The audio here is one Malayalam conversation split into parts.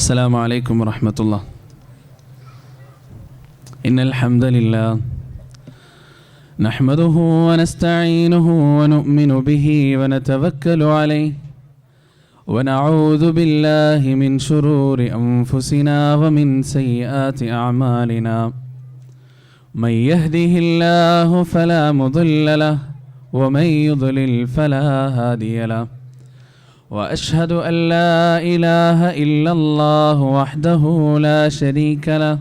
السلام عليكم ورحمة الله. إن الحمد لله نحمده ونستعينه ونؤمن به ونتوكل عليه ونعوذ بالله من شرور أنفسنا ومن سيئات أعمالنا. من يهده الله فلا مضل له ومن يضلل فلا هادي له. وأشهد أن لا إله إلا الله وحده لا شريك له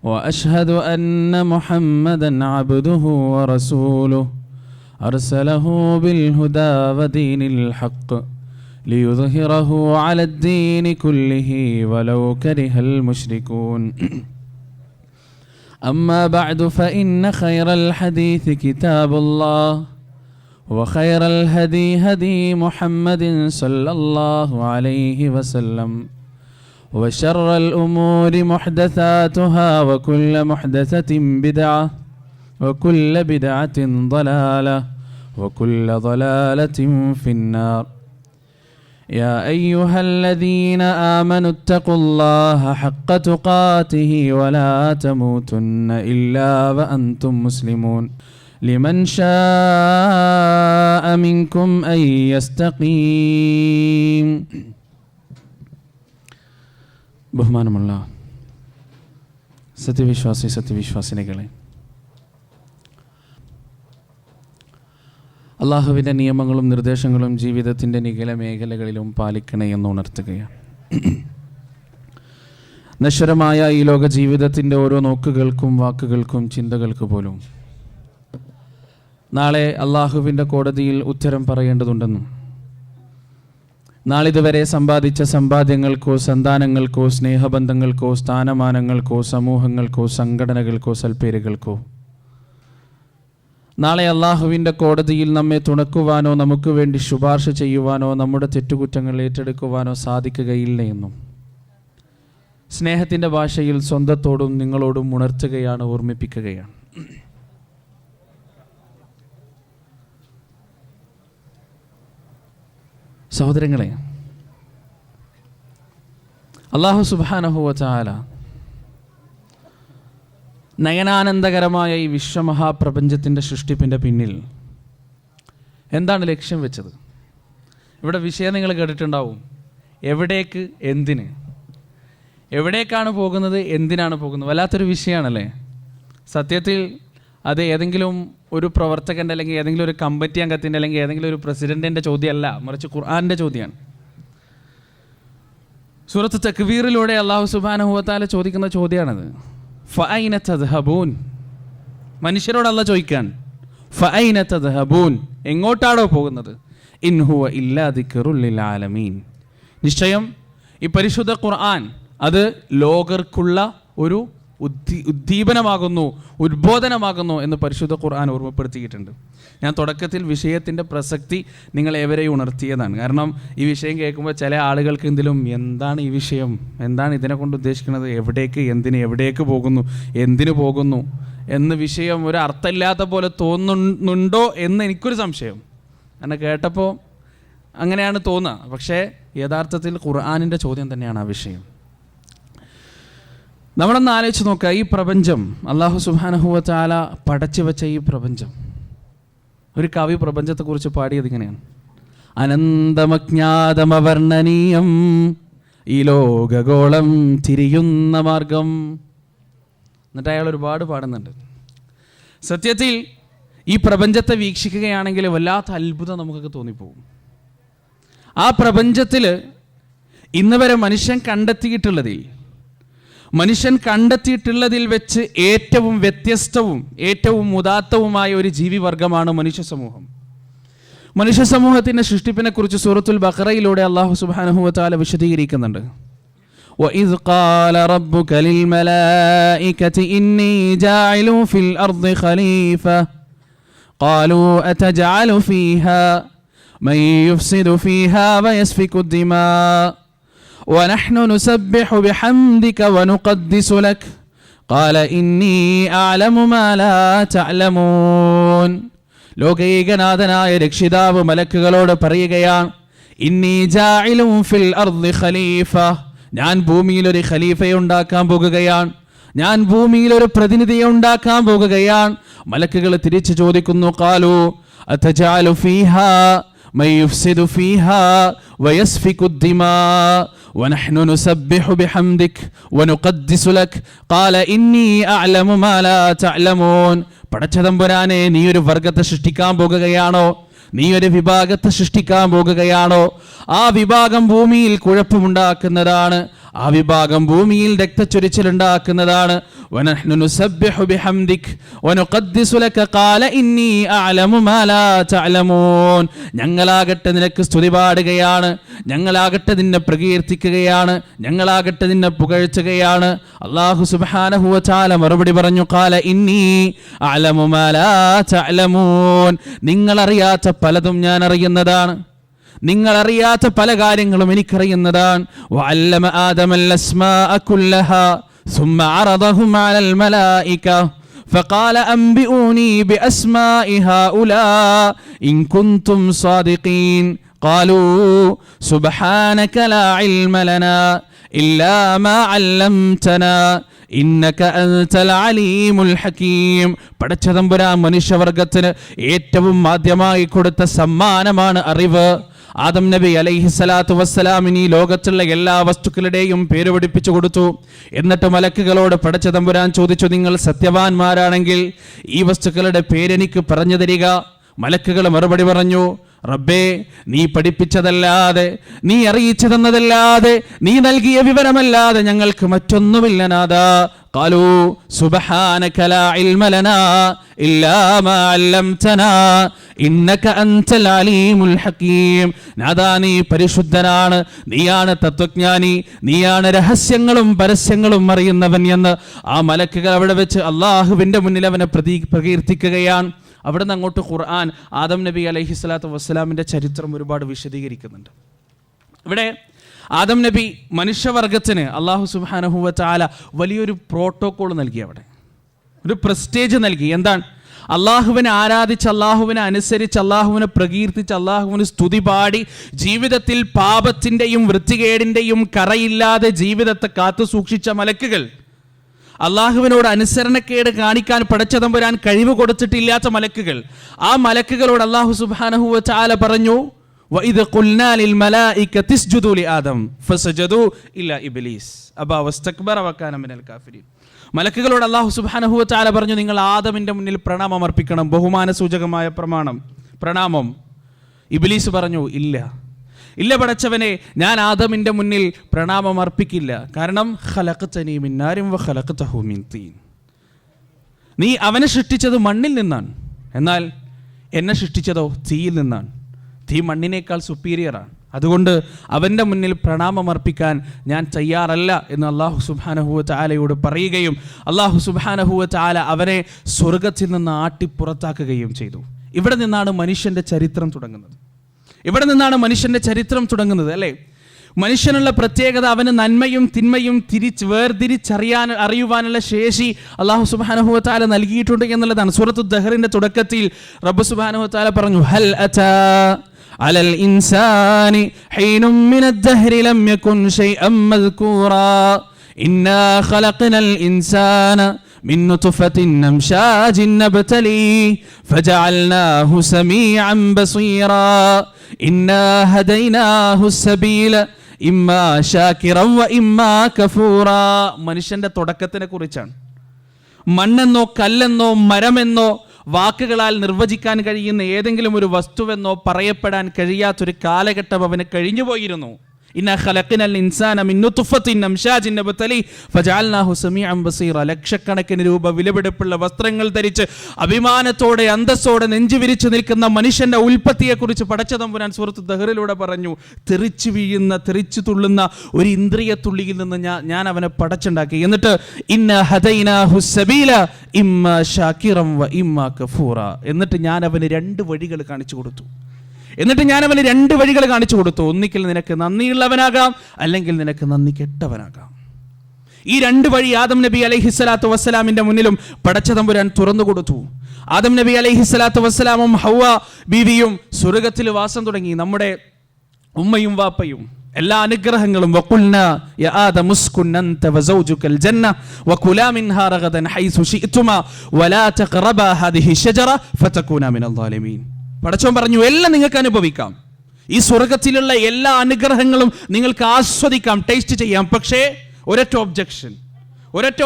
وأشهد أن محمدًا عبده ورسوله أرسله بالهدى ودين الحق ليظهره على الدين كله ولو كره المشركون. أما بعد فإن خير الحديث كتاب الله وخير الهدي هدي محمد صلى الله عليه وسلم وشر الأمور محدثاتها وكل محدثة بدعة وكل بدعة ضلالة وكل ضلالة في النار. يا أيها الذين آمنوا اتقوا الله حق تقاته ولا تموتن إلا وأنتم مسلمون. لمن شاء منكم أن يستقيم. ബഹുമാനമുള്ള സത്യവിശ്വാസിനികളെ, അള്ളാഹുവിൻ്റെ നിയമങ്ങളും നിർദ്ദേശങ്ങളും ജീവിതത്തിൻ്റെ നിഖില മേഖലകളിലും പാലിക്കണേ എന്ന് ഉണർത്തുകയാണ്. നശ്വരമായ ഈ ലോക ജീവിതത്തിൻ്റെ ഓരോ നോക്കുകൾക്കും വാക്കുകൾക്കും ചിന്തകൾക്ക് പോലും നാളെ അള്ളാഹുവിൻ്റെ കോടതിയിൽ ഉത്തരം പറയേണ്ടതുണ്ടെന്നും നാളിതുവരെ സമ്പാദിച്ച സമ്പാദ്യങ്ങൾക്കോ സന്താനങ്ങൾക്കോ സ്നേഹബന്ധങ്ങൾക്കോ സ്ഥാനമാനങ്ങൾക്കോ സമൂഹങ്ങൾക്കോ സംഘടനകൾക്കോ സൽപ്പേരുകൾക്കോ നാളെ അള്ളാഹുവിൻ്റെ കോടതിയിൽ നമ്മെ തുണക്കുവാനോ നമുക്ക് വേണ്ടി ശുപാർശ ചെയ്യുവാനോ നമ്മുടെ തെറ്റുകുറ്റങ്ങൾ ഏറ്റെടുക്കുവാനോ സാധിക്കുകയില്ല എന്നും സ്നേഹത്തിൻ്റെ ഭാഷയിൽ സ്വന്തത്തോടും നിങ്ങളോടും ഉണർത്തുകയാണ്, ഓർമ്മിപ്പിക്കുകയാണ്. സഹോദരങ്ങളെ, അല്ലാഹു സുബ്ഹാനഹു വ തആല നയനാനന്ദകരമായ ഈ വിശ്വമഹാപ്രപഞ്ചത്തിൻ്റെ സൃഷ്ടിപ്പിൻ്റെ പിന്നിൽ എന്താണ് ലക്ഷ്യം വെച്ചത്? ഇവിടെ വിഷയം നിങ്ങൾ കേട്ടിട്ടുണ്ടാവും. എവിടേക്ക്, എന്തിന്, എവിടേക്കാണ് പോകുന്നത്, എന്തിനാണ് പോകുന്നത്? വല്ലാത്തൊരു വിഷയമാണല്ലേ. സത്യത്തിൽ അത് ഏതെങ്കിലും ഒരു പ്രവർത്തകൻ്റെ അല്ലെങ്കിൽ ഏതെങ്കിലും ഒരു കമ്മിറ്റി അംഗത്തിൻ്റെ അല്ലെങ്കിൽ ഏതെങ്കിലും ഒരു പ്രസിഡൻറ്റിൻ്റെ ചോദ്യമല്ല, മറിച്ച് ഖുർആൻ്റെ ചോദ്യമാണ്. സൂറത്ത് തക്വീറിലൂടെ അല്ലാഹു സുബ്ഹാനഹു വ തആല ചോദിക്കുന്ന ചോദ്യമാണത്. ഫഅൈന തദ്ഹബൂൻ, മനുഷ്യരോട് അല്ലാഹു ചോദിക്കാൻ, ഫഅൈന തദ്ഹബൂൻ, എങ്ങോട്ടാണോ പോകുന്നത്? ഇൻ ഹുവ ഇല്ലാ ദിക്റുൽ ലിൽ ആലമീൻ, നിശ്ചയം ഈ പരിശുദ്ധ ഖുർആൻ അത് ലോകർക്കുള്ള ഒരു ഉദ്ദീപനമാകുന്നു, ഉദ്ബോധനമാകുന്നു എന്ന് പരിശുദ്ധ ഖുർആൻ ഓർമ്മപ്പെടുത്തിയിട്ടുണ്ട്. ഞാൻ തുടക്കത്തിൽ വിഷയത്തിൻ്റെ പ്രസക്തി നിങ്ങളേവരെയും ഉണർത്തിയതാണ്. കാരണം ഈ വിഷയം കേൾക്കുമ്പോൾ ചില ആളുകൾക്ക് എന്തെങ്കിലും എന്താണ് ഈ വിഷയം, എന്താണ് ഇതിനെ കൊണ്ട് ഉദ്ദേശിക്കുന്നത്, എവിടേക്ക്, എന്തിന്, എവിടേക്ക് പോകുന്നു, എന്തിനു പോകുന്നു എന്ന് വിഷയം ഒരു അർത്ഥമില്ലാത്ത പോലെ തോന്നുന്നുണ്ടോ എന്ന് എനിക്കൊരു സംശയം. എന്നെ കേട്ടപ്പോൾ അങ്ങനെയാണ് തോന്നുക. പക്ഷേ യഥാർത്ഥത്തിൽ ഖുർആനിൻ്റെ ചോദ്യം തന്നെയാണ് ആ വിഷയം. നമ്മളൊന്ന് ആലോചിച്ച് നോക്കുക. ഈ പ്രപഞ്ചം അല്ലാഹു സുബ്ഹാനഹു വ തആല പടച്ചു വെച്ച ഈ പ്രപഞ്ചം, ഒരു കവി പ്രപഞ്ചത്തെക്കുറിച്ച് പാടിയത് ഇങ്ങനെയാണ്: അനന്തമജ്ഞാതമവർണ്ണനീയം ഈ ലോകഗോളം തിരിയുന്ന മാർഗം. എന്നിട്ട് അയാൾ ഒരുപാട് പാടുന്നുണ്ട്. സത്യത്തിൽ ഈ പ്രപഞ്ചത്തെ വീക്ഷിക്കുകയാണെങ്കിൽ വല്ലാത്ത അത്ഭുതം നമുക്കൊക്കെ തോന്നിപ്പോകും. ആ പ്രപഞ്ചത്തിൽ ഇന്ന് വരെ മനുഷ്യൻ കണ്ടെത്തിയിട്ടുള്ളതിൽ വെച്ച് ഏറ്റവും വ്യത്യസ്തവും ഏറ്റവും ഉദാത്തവുമായ ഒരു ജീവിവർഗമാണ് മനുഷ്യ സമൂഹത്തിൻ്റെ സൃഷ്ടിപ്പിനെ കുറിച്ച് സൂറത്തുൽ ബഖറയിലൂടെ അല്ലാഹു സുബ്ഹാനഹു വ തആല വിശദീകരിക്കുന്നുണ്ട്. വഇദ് ഖാല റബ്ബുക ലിൽ മലായികതി ഇന്നി ജാഇലു ഫിൽ അർദി ഖലീഫ ഖാലൂ അതജഅലു ഫീഹാ മൻ യുഫ്സിദു ഫീഹാ വയസ്ഫികു ദിമാ ونحن نسبح بحمدك ونقدس لك قال إني أعلم ما لا تعلمون. ലോകൈകനാഥനായ രക്ഷിതാവ് മലക്കുകളോട് പറയുകയാണ്, ഇന്നി ജാഇലുൻ ഫിൽ അർദി ഖലീഫ, ഞാൻ ഭൂമിയിൽ ഒരു ഖലീഫയെ ഉണ്ടാക്കാൻ പോകുകയാണ്, ഞാൻ ഭൂമിയിൽ ഒരു പ്രതിനിധിയെ ഉണ്ടാക്കാൻ പോകുകയാണ്. മലക്കുകൾ തിരിച്ചു ചോദിക്കുന്നു, ഖാലു അതജഅലു ഫീഹാ മൻ യുഫ്സിദു ഫീഹാ വയസ്ഫികു ദിമാ വനഹ്നു നുസബ്ബിഹു ബിഹംദിക വനുഖദ്ദിസു ലക് ഖാല ഇന്നി അഅലമു മാ ലാ തഅലമൂൻ. പടച്ചതമ്പുരാനെ, നീ ഒരു വർഗത്തെ സൃഷ്ടിക്കാൻ പോകുകയാണോ? നീ ഒരു വിഭാഗത്തെ സൃഷ്ടിക്കാൻ പോകുകയാണോ? ആ വിഭാഗം ഭൂമിയിൽ കുഴപ്പമുണ്ടാക്കുന്നതാണ്, ആ വിഭാഗം ഭൂമിയിൽ രക്തച്ചൊരിച്ചിലുണ്ടാക്കുന്നതാണ്. വനഹ്നു നുസബ്ബിഹു ബിഹംദിക വനുഖദ്ദിസു ലക ഖാല ഇന്നി അഅലമു മാ ലാ തഅലമൂൻ. ഞങ്ങളാകട്ടെ നിനക്ക് സ്തുതി പാടുകയാണ്, ഞങ്ങളാകട്ടെ നിന്നെ പ്രകീർത്തിക്കുകയാണ്, ഞങ്ങളാകട്ടെ നിന്നെ പുകഴ്ത്തുകയാണ്. അല്ലാഹു സുബ്ഹാനഹു വ തആല മറുപടി പറഞ്ഞു, ഖാല ഇന്നി അഅലമു മാ ലാ തഅലമൂൻ. നിങ്ങൾ അറിയാത്ത പലതും ഞാൻ അറിയുന്നതാണ്, നിങ്ങൾ അറിയാത്ത പല കാര്യങ്ങളും എനിക്കറിയുന്നതാണ്. വഅല്ലമ ആദമൽ അസ്മാഅ കുല്ലഹാ ثم عرضهم على الملائكة فقال أنبئوني بأسماء هؤلاء إن كنتم صادقين قالوا سبحانك لا علم لنا إلا ما علمتنا إنك أنت العليم الحكيم. പടച്ചതമ്പുരാൻ മനുഷ്യവർഗത്തിന് ഏറ്റവും ആദ്യമായി കൊടുത്ത സമ്മാനമാണ് അറിവ്. ആദം നബി അലൈഹിസ്സലാത്തു വസ്സലാമിന് ഈ ലോകത്തുള്ള എല്ലാ വസ്തുക്കളുടെയും പേര് പഠിപ്പിച്ചു കൊടുത്തു. എന്നിട്ട് മലക്കുകളോട് പടച്ചതമ്പുരാൻ ചോദിച്ചു, നിങ്ങൾ സത്യവാന്മാരാണെങ്കിൽ ഈ വസ്തുക്കളുടെ പേരെനിക്ക് പറഞ്ഞു തരിക. മലക്കുകൾ മറുപടി പറഞ്ഞു, റബ്ബേ, നീ പഠിപ്പിച്ചതല്ലാതെ, നീ അറിയിച്ചു തന്നതല്ലാതെ, നീ നൽകിയ വിവരമല്ലാതെ ഞങ്ങൾക്ക് മറ്റൊന്നുമില്ല നാഥാ. ഖാലൂ സുബ്ഹാനക ലാ ഇൽമ ലനാ ഇല്ലാ മാ അല്ലംതനാ ഇന്നക അൻതൽ അലീമുൽ ഹകീം. നാഥാ, നീ പരിശുദ്ധനാണ്, നീയാണ് തത്വജ്ഞാനി, നീയാണ് രഹസ്യങ്ങളും പരസ്യങ്ങളും അറിയുന്നവൻ എന്ന് ആ മലക്കുകൾ അവിടെ വെച്ച് അള്ളാഹുവിൻ്റെ മുന്നിൽ അവനെ പ്രകീർത്തിക്കുകയാണ്. അവിടെ നിന്ന് അങ്ങോട്ട് ഖുർആൻ ആദം നബി അലൈഹിസ്സലാത്തു വസ്സലാമിൻ്റെ ചരിത്രം ഒരുപാട് വിശദീകരിക്കുന്നുണ്ട്. ഇവിടെ ആദം നബി മനുഷ്യവർഗത്തിന് അള്ളാഹു സുബ്ഹാനഹു വ തആല വലിയൊരു പ്രോട്ടോകോൾ നൽകി, അവിടെ ഒരു പ്രസ്റ്റേജ് നൽകി. എന്താണ്? അള്ളാഹുവിനെ ആരാധിച്ച്, അള്ളാഹുവിനെ അനുസരിച്ച്, അള്ളാഹുവിനെ പ്രകീർത്തിച്ച്, അള്ളാഹുവിന് സ്തുതി പാടി ജീവിതത്തിൽ പാപത്തിൻ്റെയും വൃത്തികേടിൻ്റെയും കറയില്ലാതെ ജീവിതത്തെ കാത്തു സൂക്ഷിച്ച മലക്കുകൾ, അള്ളാഹുവിനോട് അനുസരണക്കേട് കാണിക്കാൻ പടച്ചതമ്പുരാൻ കഴിവ് കൊടുത്തിട്ടില്ലാത്ത മലക്കുകൾ, ആ മലക്കുകളോട് അള്ളാഹു സുബ്ഹാനഹു വ തആല പറഞ്ഞു, വഇദ് ഖുൽനാ ലിൽ മലായികതി ഇസ്ജുദൂ ലി ആദം ഫസജദൂ ഇല്ലാ ഇബ്ലീസ് അബാ വസ്തക്ബറ വകാന മിനൽ കാഫിരീൻ. മലക്കുകളോട് അള്ളാഹു സുബ്ഹാനഹു വ തആല പറഞ്ഞു, നിങ്ങൾ ആദമിൻ്റെ മുന്നിൽ പ്രണാമം അർപ്പിക്കണം, ബഹുമാന സൂചകമായ പ്രണാമം. ഇബ്ലീസ് പറഞ്ഞു, ഇല്ല പടച്ചവനെ, ഞാൻ ആദമിൻ്റെ മുന്നിൽ പ്രണാമം അർപ്പിക്കില്ല. കാരണം ഖലഖതനീ മിൻ നാരിൻ വ ഖലഖതഹു മിൻ തീൻ. നീ അവനെ സൃഷ്ടിച്ചത് മണ്ണിൽ നിന്നാണ്, എന്നാൽ എന്നെ സൃഷ്ടിച്ചതോ തീയിൽ നിന്നാണ്. തീ മണ്ണിനേക്കാൾ സുപ്പീരിയറാണ്, അതുകൊണ്ട് അവൻ്റെ മുന്നിൽ പ്രണാമം അർപ്പിക്കാൻ ഞാൻ തയ്യാറല്ല എന്ന് അല്ലാഹു സുബ്ഹാനഹു വ തആലയോട് പറയുകയും അല്ലാഹു സുബ്ഹാനഹു വ തആല അവനെ സ്വർഗത്തിൽ നിന്ന് ആട്ടിപ്പുറത്താക്കുകയും ചെയ്തു. ഇവിടെ നിന്നാണ് മനുഷ്യൻ്റെ ചരിത്രം തുടങ്ങുന്നത്. അല്ലേ? മനുഷ്യനുള്ള പ്രത്യേകത, അവന് നന്മയും തിന്മയും അറിയുവാനുള്ള ശേഷി അല്ലാഹു സുബ്ഹാനഹു വ തആല നൽകിയിട്ടുണ്ട് എന്നുള്ളതാണ്. സൂറത്തു ദഹറിന്റെ തുടക്കത്തിൽ റബ്ബ് സുബ്ഹാനഹു വ തആല പറഞ്ഞു, ഹൽ അതാ അലൽ ഇൻസാനി ഹീനും മിനദ് ദഹ്രി ലം യകുൻ ശൈഅൻ മദ്കൂറാ ഇന്നാ ഖലഖ്നൽ ഇൻസാന മിൻ നുത്ഫത്തിൻ അംശാജിൻ നബ്തലീഹി ഫജഅൽനാഹു സമീഅൻ ബസീറാ ഇന്നാ ഹദൈനാഹു സബീല ഇമ്മാ ശാകിറൻ വ ഇമ്മാ കഫൂറാ. മനുഷ്യന്റെ തുടക്കത്തിനെ കുറിച്ചാണ്. മണ്ണെന്നോ കല്ലെന്നോ മരമെന്നോ വാക്കുകളാൽ നിർവചിക്കാൻ കഴിയുന്ന ഏതെങ്കിലും ഒരു വസ്തുവെന്നോ പറയപ്പെടാൻ കഴിയാത്തൊരു കാലഘട്ടം അവന് കഴിഞ്ഞുപോയിരുന്നു. ഇന്നാ ഖലഖ്നൽ ഇൻസാന മിൻ നുത്ഫത്തിൻ അംശാജിൻ നബ്തലീഹി ഫജഅൽനാഹു സമീഅൻ ബസീറ. ലക്ഷക്കണക്കിന് രൂപ വിലപിടിപ്പുള്ള വസ്ത്രങ്ങൾ ധരിച്ച് അഭിമാനത്തോടെ അന്തസ്സോടെ നെഞ്ചു വിരിച്ചു നിൽക്കുന്ന മനുഷ്യന്റെ ഉൽപ്പത്തിയെക്കുറിച്ച് പടച്ചതമ്പുരാൻ സൂറത്ത് ദഹറിലൂടെ പറഞ്ഞു. തെറിച്ചു തുള്ളുന്ന ഒരു ഇന്ദ്രിയ തുള്ളിയിൽ നിന്ന് ഞാൻ അവനെ പടച്ചുണ്ടാക്കി. എന്നിട്ട് ഇന്ന ഹദൈനാഹു സബീല ഇമ്മാ ശാകിറൻ വ ഇമ്മാ കഫൂറ. എന്നിട്ട് ഞാൻ അവന് രണ്ട് വഴികൾ കാണിച്ചു കൊടുത്തു. ഒന്നിക്കൽ നിനക്ക് നന്ദിയുള്ളവനാകാം, അല്ലെങ്കിൽ നിനക്ക് നന്ദി കെട്ടവനാകാം. ഈ രണ്ട് വഴി ആദം നബി അലൈഹിസ്സലാത്തു വസ്സലാമിന്റെ മുന്നിലും പടച്ചതമ്പുരാൻ തുറന്നു കൊടുത്തു. ആദം നബി അലൈഹിസ്സലാത്തു വസ്സലാമും ഹവ്വ ബീവിയും സ്വർഗത്തിൽ വാസം തുടങ്ങി. നമ്മുടെ ഉമ്മയും വാപ്പയും എല്ലാ അനുഗ്രഹങ്ങളും വഖുൽനാ യാ ആദം ഉസ്കുൻ അൻത വസൗജുകൽ ജന്ന വകുലാ മിൻഹാ റഗദൻ ഹൈസു ശിഅ്തുമാ വലാ തഖറബാ ഹാദിഹി ശജറ ഫതകൂനാ മിനൽ ളാലിമീൻ. പടച്ചോൻ പറഞ്ഞു എല്ലാം നിങ്ങൾക്ക് അനുഭവിക്കാം, ഈ സ്വർഗത്തിലുള്ള എല്ലാ അനുഗ്രഹങ്ങളും നിങ്ങൾക്ക് ആസ്വദിക്കാം, ടേസ്റ്റ് ചെയ്യാം. പക്ഷേ ഒരൊറ്റ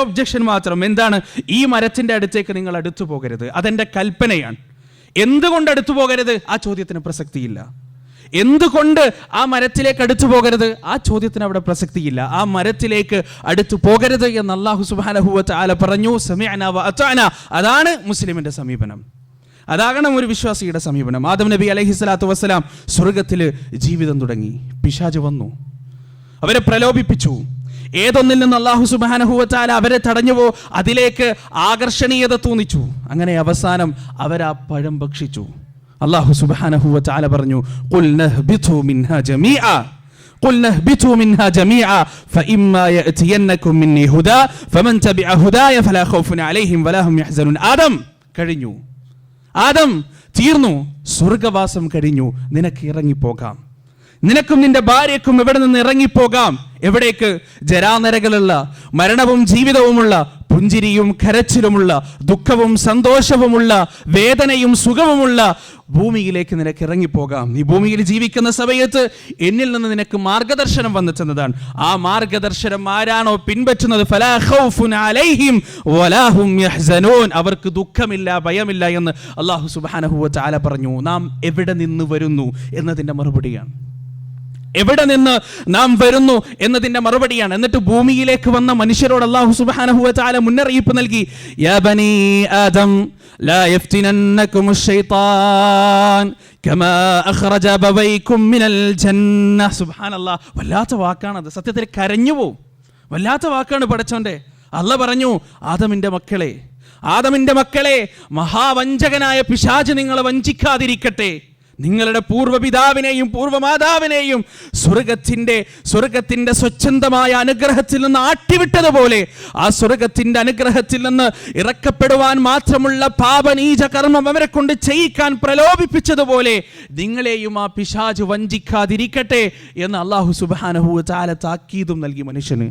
ഒബ്ജക്ഷൻ മാത്രം. എന്താണ്? ഈ മരത്തിന്റെ അടുത്തേക്ക് നിങ്ങൾ അടുത്തു പോകരുത്. അതെന്റെ കൽപ്പനയാണ്. എന്തുകൊണ്ട് അടുത്തു പോകരുത്? ആ ചോദ്യത്തിന് പ്രസക്തിയില്ല. എന്തുകൊണ്ട് ആ മരത്തിലേക്ക് അടുത്തു പോകരുത്? ആ ചോദ്യത്തിന് അവിടെ പ്രസക്തിയില്ല. ആ മരത്തിലേക്ക് അടുത്തു പോകരുത് എന്ന് അല്ലാഹു സുബ്ഹാനഹു വ തആല പറഞ്ഞു. സമിഅനാ വ അതഅനാ. അതാണ് മുസ്ലിമിന്റെ സമീപനം, അതാകണം ഒരു വിശ്വാസിയുടെ സമീപനം. ആദം നബി അലൈഹിസ്സലാത്തു വസ്സലാം സ്വർഗത്തിൽ ജീവിതം തുടങ്ങി. പിശാച് വന്നു, അവരെ പ്രലോഭിപ്പിച്ചു. ഏതൊന്നിൽ നിന്ന് അല്ലാഹു സുബ്ഹാനഹു വ തആല അവരെ തടഞ്ഞുവോ അതിലേക്ക് ആകർഷണീയത തോന്നിച്ചു. അങ്ങനെ അവസാനം അവരാ പഴം ഭക്ഷിച്ചു. അല്ലാഹു സുബ്ഹാനഹു വ തആല പറഞ്ഞു ഖുൽ നഹ്ബിതു മിൻഹാ ജമീഅ ഫഇമ്മാ യഅതിയന്നകും മിന്നി ഹുദാ ഫമൻ തബിഅ ഹുദായ ഫലാ ഖൗഫുൻ അലൈഹിം വലാ ഹും യഹ്സനൂൻ. ആദം കഴിഞ്ഞു, ആദം തീർന്നു, സ്വർഗവാസം കഴിഞ്ഞു. നിനക്ക് ഇറങ്ങിപ്പോകാം, നിനക്കും നിന്റെ ഭാര്യക്കും ഇവിടെ നിന്ന് ഇറങ്ങിപ്പോകാം. എവിടേക്ക്? ജരാനരകളുള്ള, മരണവും ജീവിതവുമുള്ള, പുഞ്ചിരിയും കരച്ചിലുമുള്ള, ദുഃഖവും സന്തോഷവുമുള്ള, വേദനയും സുഖവുമുള്ള ഭൂമിയിലേക്ക് നിനക്ക് ഇറങ്ങിപ്പോകാം. നീ ഭൂമിയിൽ ജീവിക്കുന്ന സമയത്ത് എന്നിൽ നിന്ന് നിനക്ക് മാർഗദർശനം വന്നെത്തുന്നതാണ്. ആ മാർഗദർശനം ആരാണോ പിൻപറ്റുന്നത് ഫലാ ഖൗഫുൻ അലൈഹിം വലാ ഹും യഹ്സനൂൻ, അവർക്ക് ദുഃഖമില്ല, ഭയമില്ല എന്ന് അല്ലാഹു സുബ്ഹാനഹു വ തആല പറഞ്ഞു. നാം എവിടെ നിന്ന് വരുന്നു എന്നതിൻ്റെ മറുപടിയാണ്. എവിടെ നിന്ന് നാം വരുന്നു എന്നതിന്റെ മറുപടിയാണ്. എന്നിട്ട് ഭൂമിയിലേക്ക് വന്ന മനുഷ്യരോട് അല്ലാഹു സുബ്ഹാനഹു വ തആല മുന്നറിയിപ്പ് നൽകി. യാ ബനീ ആദം ലാ യഫ്തിനന്നകുമുശ് ശൈത്താൻ കമാ അഖ്റജ അബവൈകും മിനൽ ജന്ന. സുബ്ഹാനല്ലാഹ്, വല്ലാത്ത വാക്കാണത്. സത്യത്തിൽ കരഞ്ഞു പോവും. വല്ലാത്ത വാക്കാണ് പടച്ചോന്റെ. അല്ലാഹ് പറഞ്ഞു, ആദമിന്റെ മക്കളെ, മഹാവഞ്ചകനായ പിശാച് നിങ്ങളെ വഞ്ചിക്കാതിരിക്കട്ടെ. നിങ്ങളുടെ പൂർവ്വപിതാവിനെയും പൂർവ്വമാതാവിനെയും സ്വർഗത്തിന്റെ സ്വച്ഛന്തമായ അനുഗ്രഹത്തിൽ നിന്ന് ആട്ടിവിട്ടതുപോലെ, ആ സ്വർഗത്തിന്റെ അനുഗ്രഹത്തിൽ നിന്ന് ഇറക്കപ്പെടുവാൻ മാത്രമുള്ള പാപനീച കർമ്മം അവരെ കൊണ്ട് ചെയ്യിക്കാൻ പ്രലോഭിപ്പിച്ചതുപോലെ നിങ്ങളെയും ആ പിശാച് വഞ്ചിക്കാതിരിക്കട്ടെ എന്ന് അല്ലാഹു സുബ്ഹാനഹു വ തആല താക്കീതും നൽകി മനുഷ്യന്.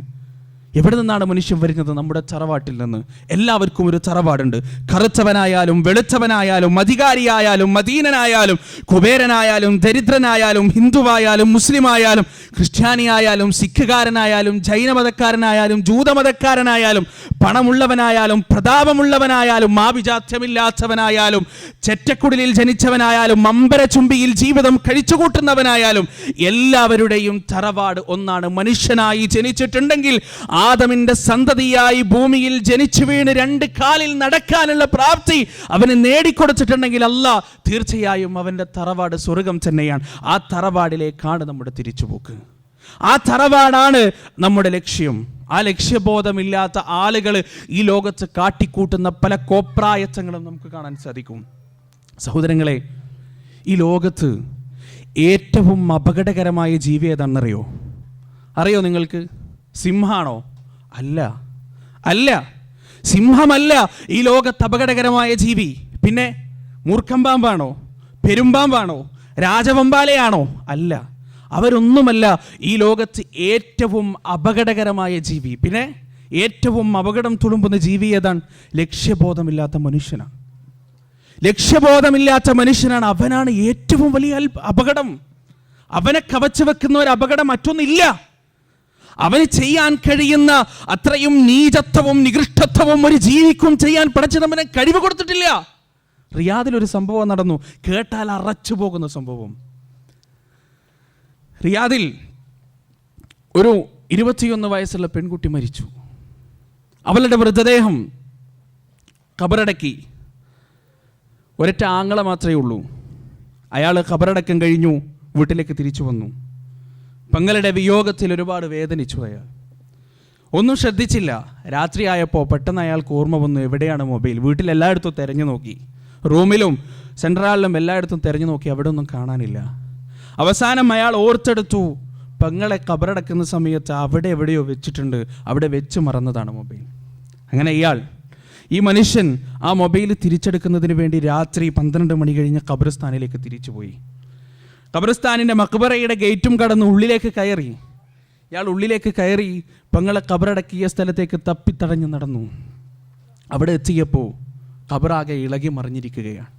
എവിടെ നിന്നാണ് മനുഷ്യൻ വരുന്നത്? നമ്മുടെ തറവാട്ടിൽ നിന്ന്. എല്ലാവർക്കും ഒരു തറവാടുണ്ട്. കറുത്തവനായാലും വെളുത്തവനായാലും അധികാരിയായാലും മദീനനായാലും കുബേരനായാലും ദരിദ്രനായാലും ഹിന്ദുവായാലും മുസ്ലിമായാലും ക്രിസ്ത്യാനിയായാലും സിഖുകാരനായാലും ജൈനമതക്കാരനായാലും ജൂതമതക്കാരനായാലും പണമുള്ളവനായാലും പ്രതാപമുള്ളവനായാലും മാവിജാത്യമില്ലാത്തവനായാലും ചെറ്റക്കുടിലിൽ ജനിച്ചവനായാലും മമ്പരചുംബിയിൽ ജീവിതം കഴിച്ചുകൂട്ടുന്നവനായാലും എല്ലാവരുടെയും തറവാട് ഒന്നാണ്. മനുഷ്യനായി ജനിച്ചിട്ടുണ്ടെങ്കിൽ, ആദമിന്റെ സന്തതിയായി ഭൂമിയിൽ ജനിച്ചു വീണ് 2 കാലിൽ നടക്കാനുള്ള പ്രാപ്തി അവന് നേടിക്കൊടുത്തിട്ടുണ്ടെങ്കിൽ അല്ലാഹ് തീർച്ചയായും അവന്റെ തറവാട് സ്വർഗം തന്നെയാണ്. ആ തറവാടിലേക്കാണ് നമ്മുടെ തിരിച്ചുപോക്ക്. ആ തറവാടാണ് നമ്മുടെ ലക്ഷ്യം. ആ ലക്ഷ്യബോധമില്ലാത്ത ആളുകൾ ഈ ലോകത്ത് കാട്ടിക്കൂട്ടുന്ന പല കോപ്രായത്തങ്ങളും നമുക്ക് കാണാൻ സാധിക്കും. സഹോദരങ്ങളെ, ഈ ലോകത്ത് ഏറ്റവും അപകടകരമായ ജീവി ഏതാണെന്നറിയോ? അറിയോ നിങ്ങൾക്ക്? സിംഹാണോ? അല്ല, സിംഹമല്ല ഈ ലോകത്ത് അപകടകരമായ ജീവി. പിന്നെ മൂർഖം പാമ്പാണോ? പെരുമ്പാമ്പാണോ? രാജവമ്പാലയാണോ? അല്ല, അവരൊന്നുമല്ല ഈ ലോകത്ത് ഏറ്റവും അപകടകരമായ ജീവി. പിന്നെ ഏറ്റവും അപകടം തുളുമ്പുന്ന ജീവി ഏതാണ്? ലക്ഷ്യബോധമില്ലാത്ത മനുഷ്യനാണ്. ലക്ഷ്യബോധമില്ലാത്ത മനുഷ്യനാണ്. അവനാണ് ഏറ്റവും വലിയ അപകടം. അവനെ കവച്ചു വെക്കുന്ന ഒരു അപകടം മറ്റൊന്നില്ല. അവന് ചെയ്യാൻ കഴിയുന്ന അത്രയും നീചത്വവും നികൃഷ്ടത്വവും ഒരു ജീവിക്കും ചെയ്യാൻ പടച്ചതമ്പുരാൻ കഴിവ് കൊടുത്തിട്ടില്ല. റിയാദിലൊരു സംഭവം നടന്നു, കേട്ടാൽ അറച്ചു പോകുന്ന സംഭവം. റിയാദിൽ ഒരു 21 വയസ്സുള്ള പെൺകുട്ടി മരിച്ചു. അവളുടെ മൃതദേഹം ഖബറടക്കി. ഒരൊറ്റ ആങ്ങള മാത്രമേ ഉള്ളൂ. അയാൾ ഖബറടക്കം കഴിഞ്ഞു, വീട്ടിലേക്ക് തിരിച്ചു വന്നു. പെങ്ങളുടെ വിയോഗത്തിൽ ഒരുപാട് വേദനിച്ചു. അയാൾ ഒന്നും ശ്രദ്ധിച്ചില്ല. രാത്രിയായപ്പോൾ പെട്ടെന്ന് അയാൾക്ക് ഓർമ്മ വന്നു, എവിടെയാണ് മൊബൈൽ? വീട്ടിലെല്ലായിടത്തും തിരഞ്ഞു നോക്കി, റൂമിലും സെൻട്രലിലും എല്ലായിടത്തും തിരഞ്ഞു നോക്കി, അവിടെ ഒന്നും കാണാനില്ല. അവസാനം അയാൾ ഓർത്തെടുത്തു, പെങ്ങളെ ഖബറടക്കുന്ന സമയത്ത് അവിടെ എവിടെയോ വെച്ചിട്ടുണ്ട്, അവിടെ വെച്ച് മറന്നതാണ് മൊബൈൽ. അങ്ങനെ ഈ മനുഷ്യൻ ആ മൊബൈൽ തിരിച്ചെടുക്കുന്നതിന് വേണ്ടി രാത്രി 12 മണി കഴിഞ്ഞ് ഖബർസ്ഥാനിലേക്ക് തിരിച്ചുപോയി. ഖബറിസ്ഥാനിൻ്റെ മക്ബറയുടെ ഗേറ്റും കടന്ന് ഉള്ളിലേക്ക് കയറി. ഇയാൾ ഉള്ളിലേക്ക് കയറി പെങ്ങളെ ഖബറടക്കിയ സ്ഥലത്തേക്ക് തപ്പിത്തടഞ്ഞ് നടന്നു. അവിടെ എത്തിയപ്പോൾ ഖബറാകെ ഇളകി മറിഞ്ഞിരിക്കുകയാണ്.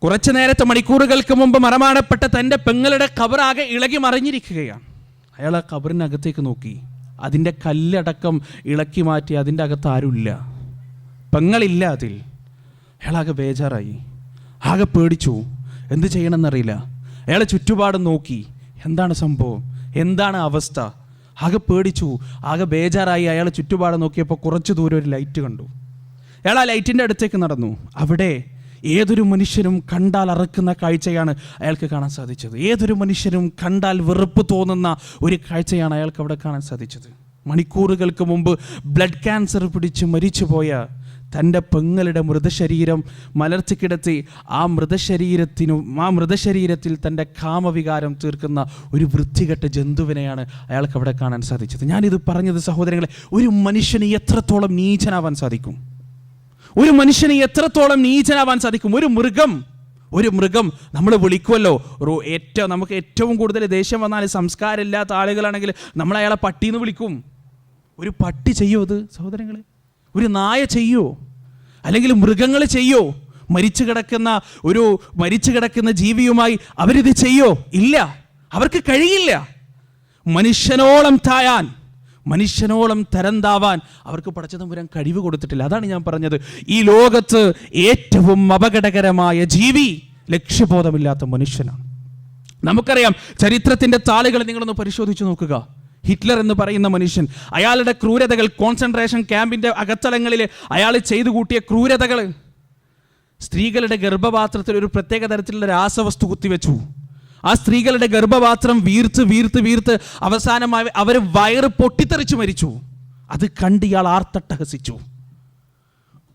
കുറച്ചു നേരത്തെ മണിക്കൂറുകൾക്ക് മുമ്പ് മറമാടപ്പെട്ട തൻ്റെ പെങ്ങളുടെ ഖബറാകെ ഇളകി മറിഞ്ഞിരിക്കുകയാണ്. അയാൾ ആ ഖബറിനകത്തേക്ക് നോക്കി. അതിൻ്റെ കല്ലടക്കം ഇളക്കി മാറ്റി. അതിൻ്റെ അകത്ത് ആരുമില്ല, പെങ്ങളില്ല അതിൽ. അയാളാകെ ബേജാറായി, ആകെ പേടിച്ചു. എന്ത് ചെയ്യണമെന്നറിയില്ല. അയാളെ ചുറ്റുപാടും നോക്കി, എന്താണ് സംഭവം, എന്താണ് അവസ്ഥ. ആകെ പേടിച്ചു, ആകെ ബേജാറായി. അയാൾ ചുറ്റുപാടും നോക്കിയപ്പോൾ കുറച്ച് ദൂരം ഒരു ലൈറ്റ് കണ്ടു. അയാൾ ആ ലൈറ്റിൻ്റെ അടുത്തേക്ക് നടന്നു. അവിടെ ഏതൊരു മനുഷ്യരും കണ്ടാൽ അറക്കുന്ന കാഴ്ചയാണ് അയാൾക്ക് കാണാൻ സാധിച്ചത്. ഏതൊരു മനുഷ്യരും കണ്ടാൽ വെറുപ്പ് തോന്നുന്ന ഒരു കാഴ്ചയാണ് അയാൾക്ക് അവിടെ കാണാൻ സാധിച്ചത്. മണിക്കൂറുകൾക്ക് മുമ്പ് ബ്ലഡ് ക്യാൻസർ പിടിച്ച് മരിച്ചുപോയ തൻ്റെ പെങ്ങളുടെ മൃതശരീരം മലർത്തിക്കിടത്തി ആ മൃതശരീരത്തിൽ തൻ്റെ കാമവികാരം തീർക്കുന്ന ഒരു വൃത്തികെട്ട ജന്തുവിനെയാണ് അയാൾക്ക് അവിടെ കാണാൻ സാധിച്ചത്. ഞാനിത് പറഞ്ഞത് സഹോദരങ്ങളെ, ഒരു മനുഷ്യന് എത്രത്തോളം നീചനാവാൻ സാധിക്കും? ഒരു മനുഷ്യന് എത്രത്തോളം നീചനാവാൻ സാധിക്കും? ഒരു മൃഗം നമ്മൾ വിളിക്കുമല്ലോ, നമുക്ക് ഏറ്റവും കൂടുതൽ ദേഷ്യം വന്നാൽ സംസ്കാരമില്ലാത്ത ആളുകളാണെങ്കിൽ നമ്മൾ അയാളെ പട്ടിന്ന് വിളിക്കും. ഒരു പട്ടി ചെയ്യോ അത് സഹോദരങ്ങളെ? ഒരു നായ ചെയ്യോ? അല്ലെങ്കിൽ മൃഗങ്ങൾ ചെയ്യോ? മരിച്ചു കിടക്കുന്ന ജീവിയുമായി അവരിത് ചെയ്യോ? ഇല്ല, അവർക്ക് കഴിയില്ല. മനുഷ്യനോളം തായാൻ, മനുഷ്യനോളം തരംതാവാൻ അവർക്ക് പടച്ചതമ്പുരാൻ കഴിവ് കൊടുത്തിട്ടില്ല. അതാണ് ഞാൻ പറഞ്ഞത്, ഈ ലോകത്ത് ഏറ്റവും അപകടകരമായ ജീവി ലക്ഷ്യബോധമില്ലാത്ത മനുഷ്യനാണ്. നമുക്കറിയാം, ചരിത്രത്തിൻ്റെ താളുകൾ നിങ്ങളൊന്ന് പരിശോധിച്ച് നോക്കുക. ഹിറ്റ്ലർ എന്ന് പറയുന്ന മനുഷ്യൻ, അയാളുടെ ക്രൂരതകൾ, കോൺസെൻട്രേഷൻ ക്യാമ്പിൻ്റെ അകത്തളങ്ങളിൽ അയാൾ ചെയ്തു കൂട്ടിയ ക്രൂരതകൾ, സ്ത്രീകളുടെ ഗർഭപാത്രത്തിൽ ഒരു പ്രത്യേക തരത്തിലുള്ള രാസവസ്തു കുത്തിവെച്ചു. ആ സ്ത്രീകളുടെ ഗർഭപാത്രം വീർത്ത് അവസാനമായി അവർ വയറ് പൊട്ടിത്തെറിച്ചു മരിച്ചു. അത് കണ്ട് ഇയാൾ ആർത്തട്ടഹസിച്ചു.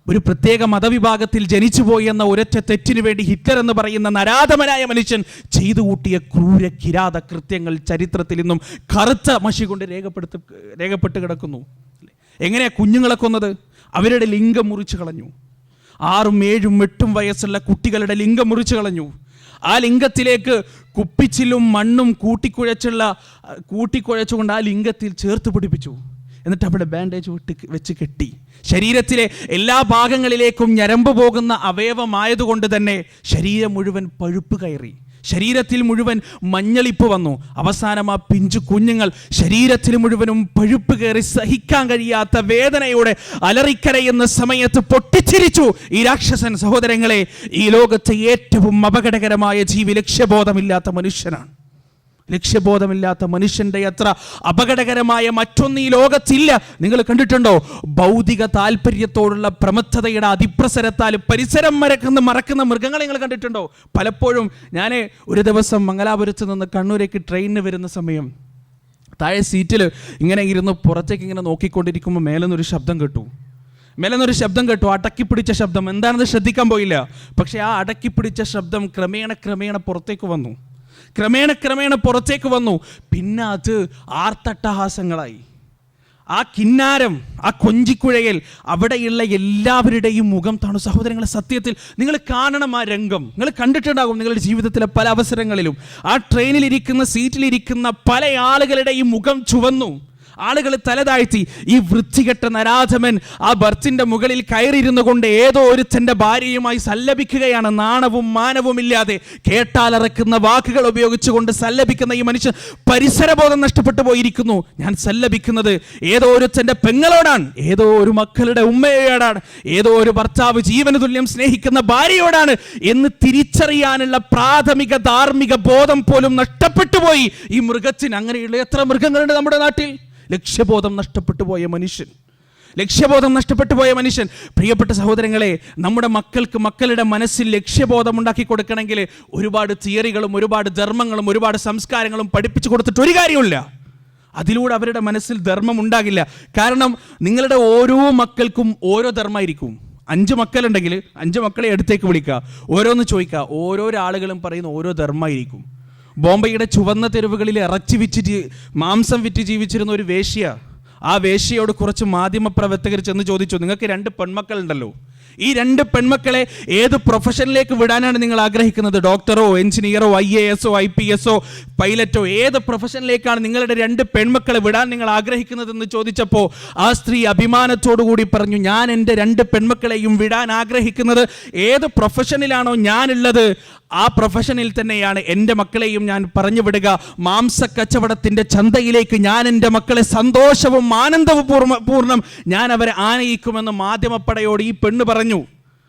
ഒരു പ്രത്യേക മതവിഭാഗത്തിൽ ജനിച്ചുപോയി എന്ന ഒരൊറ്റ തെറ്റിനു വേണ്ടി ഹിറ്റ്ലർ എന്ന് പറയുന്ന നരാധമനായ മനുഷ്യൻ ചെയ്തു കൂട്ടിയ ക്രൂര കിരാത കൃത്യങ്ങൾ ചരിത്രത്തിൽ ഇന്നും കറുത്ത മഷി കൊണ്ട് രേഖപ്പെട്ട് കിടക്കുന്നു. എങ്ങനെയാ കുഞ്ഞുങ്ങളെ കൊന്നത്? അവരുടെ ലിംഗം മുറിച്ചു കളഞ്ഞു. 6, 7, 8 വയസ്സുള്ള കുട്ടികളുടെ ലിംഗം മുറിച്ചു കളഞ്ഞു. ആ ലിംഗത്തിലേക്ക് കുപ്പിച്ചിലും മണ്ണും കൂട്ടിക്കുഴച്ചുകൊണ്ട് ആ ലിംഗത്തിൽ ചേർത്ത് പിടിപ്പിച്ചു. എന്നിട്ട് അവിടെ ബാൻഡേജ് വെച്ച് കെട്ടി. ശരീരത്തിലെ എല്ലാ ഭാഗങ്ങളിലേക്കും ഞരമ്പ് പോകുന്ന അവയവമായതുകൊണ്ട് തന്നെ ശരീരം മുഴുവൻ പഴുപ്പ് കയറി, ശരീരത്തിൽ മുഴുവൻ മഞ്ഞളിപ്പ് വന്നു. അവസാനം ആ പിഞ്ചു കുഞ്ഞുങ്ങൾ ശരീരത്തിൽ മുഴുവനും പഴുപ്പ് കയറി സഹിക്കാൻ കഴിയാത്ത വേദനയോടെ അലറിക്കരയുന്ന സമയത്ത് പൊട്ടിച്ചിരിച്ചു ഈ രാക്ഷസൻ. സഹോദരങ്ങളെ, ഈ ലോകത്തെ ഏറ്റവും അപകടകരമായ ജീവി ലക്ഷ്യബോധമില്ലാത്ത മനുഷ്യനാണ്. ലക്ഷ്യബോധമില്ലാത്ത മനുഷ്യൻ്റെ അത്ര അപകടകരമായ മറ്റൊന്ന് ഈ ലോകത്തില്ല. നിങ്ങൾ കണ്ടിട്ടുണ്ടോ? ഭൗതിക താല്പര്യത്തോടുള്ള പ്രമത്തതയുടെ അതിപ്രസരത്താൽ പരിസരം മറക്കുന്ന മൃഗങ്ങളെ നിങ്ങൾ കണ്ടിട്ടുണ്ടോ? പലപ്പോഴും ഞാൻ ഒരു ദിവസം മംഗലാപുരത്ത് നിന്ന് കണ്ണൂരേക്ക് ട്രെയിനിന് വരുന്ന സമയം താഴെ സീറ്റിൽ ഇങ്ങനെ ഇരുന്ന് പുറത്തേക്ക് ഇങ്ങനെ നോക്കിക്കൊണ്ടിരിക്കുമ്പോൾ മേലെന്നൊരു ശബ്ദം കേട്ടു. അടക്കിപ്പിടിച്ച ശബ്ദം. എന്താണെന്ന് ശ്രദ്ധിക്കാൻ പോയില്ല. പക്ഷെ ആ അടക്കിപ്പിടിച്ച ശബ്ദം ക്രമേണ പുറത്തേക്ക് വന്നു. പിന്നെ അത് ആർത്തട്ടഹാസങ്ങളായി. ആ കിന്നാരം, ആ കൊഞ്ചിക്കുഴയിൽ അവിടെയുള്ള എല്ലാവരുടെയും മുഖം താണു. സഹോദരങ്ങളെ, സത്യത്തിൽ നിങ്ങൾ കാണണം ആ രംഗം. നിങ്ങൾ കണ്ടിട്ടുണ്ടാകും നിങ്ങളുടെ ജീവിതത്തിലെ പല അവസരങ്ങളിലും. ആ ട്രെയിനിലിരിക്കുന്ന സീറ്റിലിരിക്കുന്ന പല ആളുകളുടെയും മുഖം ചുവന്നു. ആളുകൾ തലതാഴ്ത്തി. ഈ വൃത്തികെട്ട നരാധമൻ ആ ബർത്തിന്റെ മുകളിൽ കയറിയിരുന്നു കൊണ്ട് ഏതോ ഒരുത്തൻ്റെ ഭാര്യയുമായി സല്ലപിക്കുകയാണ്. നാണവും മാനവും ഇല്ലാതെ കേട്ടാലറക്കുന്ന വാക്കുകൾ ഉപയോഗിച്ചുകൊണ്ട് സല്ലപിക്കുന്ന ഈ മനുഷ്യൻ പരിസരബോധം നഷ്ടപ്പെട്ടു പോയിരിക്കുന്നു. ഞാൻ സല്ലപിക്കുന്നത് ഏതോ ഒരുത്തൻ്റെ പെങ്ങളോടാണ്, ഏതോ ഒരു മക്കളുടെ ഉമ്മയോടാണ്, ഏതോ ഒരു ഭർത്താവ് ജീവന് തുല്യം സ്നേഹിക്കുന്ന ഭാര്യയോടാണ് എന്ന് തിരിച്ചറിയാനുള്ള പ്രാഥമിക ധാർമ്മിക ബോധം പോലും നഷ്ടപ്പെട്ടു പോയി ഈ മൃഗത്തിന്. അങ്ങനെയുള്ള എത്ര മൃഗങ്ങളുണ്ട് നമ്മുടെ നാട്ടിൽ? ലക്ഷ്യബോധം നഷ്ടപ്പെട്ടു പോയ മനുഷ്യൻ. പ്രിയപ്പെട്ട സഹോദരങ്ങളെ, നമ്മുടെ മക്കളുടെ മനസ്സിൽ ലക്ഷ്യബോധം ഉണ്ടാക്കി കൊടുക്കണമെങ്കിൽ ഒരുപാട് തിയറികളും ഒരുപാട് ധർമ്മങ്ങളും ഒരുപാട് സംസ്കാരങ്ങളും പഠിപ്പിച്ചു കൊടുത്തിട്ട് ഒരു കാര്യമില്ല. അതിലൂടെ അവരുടെ മനസ്സിൽ ധർമ്മം ഉണ്ടാകില്ല. കാരണം നിങ്ങളുടെ ഓരോ മക്കൾക്കും ഓരോ ധർമ്മമായിരിക്കും. 5 മക്കളുണ്ടെങ്കിൽ 5 മക്കളെ അടുത്തേക്ക് വിളിക്കുക, ഓരോന്ന് ചോദിക്കുക. ഓരോരോ ആളുകളും പറയുന്ന ഓരോ ധർമ്മമായിരിക്കും. ബോംബെയുടെ ചുവന്ന തെരുവുകളിൽ മാംസം വിറ്റ് ജീവിച്ചിരുന്ന ഒരു വേശ്യ, ആ വേശ്യയോട് കുറച്ച് മാധ്യമപ്രവർത്തകർ ചെന്ന് ചോദിച്ചു, നിങ്ങൾക്ക് 2 പെൺമക്കളുണ്ടല്ലോ, ഈ 2 പെൺമക്കളെ ഏത് പ്രൊഫഷനിലേക്ക് വിടാനാണ് നിങ്ങൾ ആഗ്രഹിക്കുന്നത്? ഡോക്ടറോ, എഞ്ചിനീയറോ, IAS, IPS, പൈലറ്റോ, ഏത് പ്രൊഫഷനിലേക്കാണ് നിങ്ങളുടെ 2 പെൺമക്കളെ വിടാൻ നിങ്ങൾ ആഗ്രഹിക്കുന്നതെന്ന് ചോദിച്ചപ്പോൾ ആ സ്ത്രീ അഭിമാനത്തോടു കൂടി പറഞ്ഞു, ഞാൻ എൻ്റെ 2 പെൺമക്കളെയും വിടാൻ ആഗ്രഹിക്കുന്നത് ഏത് പ്രൊഫഷനിലാണോ ഞാനുള്ളത് ആ പ്രൊഫഷനിൽ തന്നെയാണ് എൻ്റെ മക്കളെയും ഞാൻ പറഞ്ഞു വിടുക. മാംസക്കച്ചവടത്തിൻ്റെ ചന്തയിലേക്ക് ഞാൻ എൻ്റെ മക്കളെ സന്തോഷവും ആനന്ദവും പൂർണ്ണം ഞാൻ അവരെ ആനയിക്കുമെന്ന് മാധ്യമപ്പടയോട് ഈ പെണ്ണ് പറഞ്ഞു.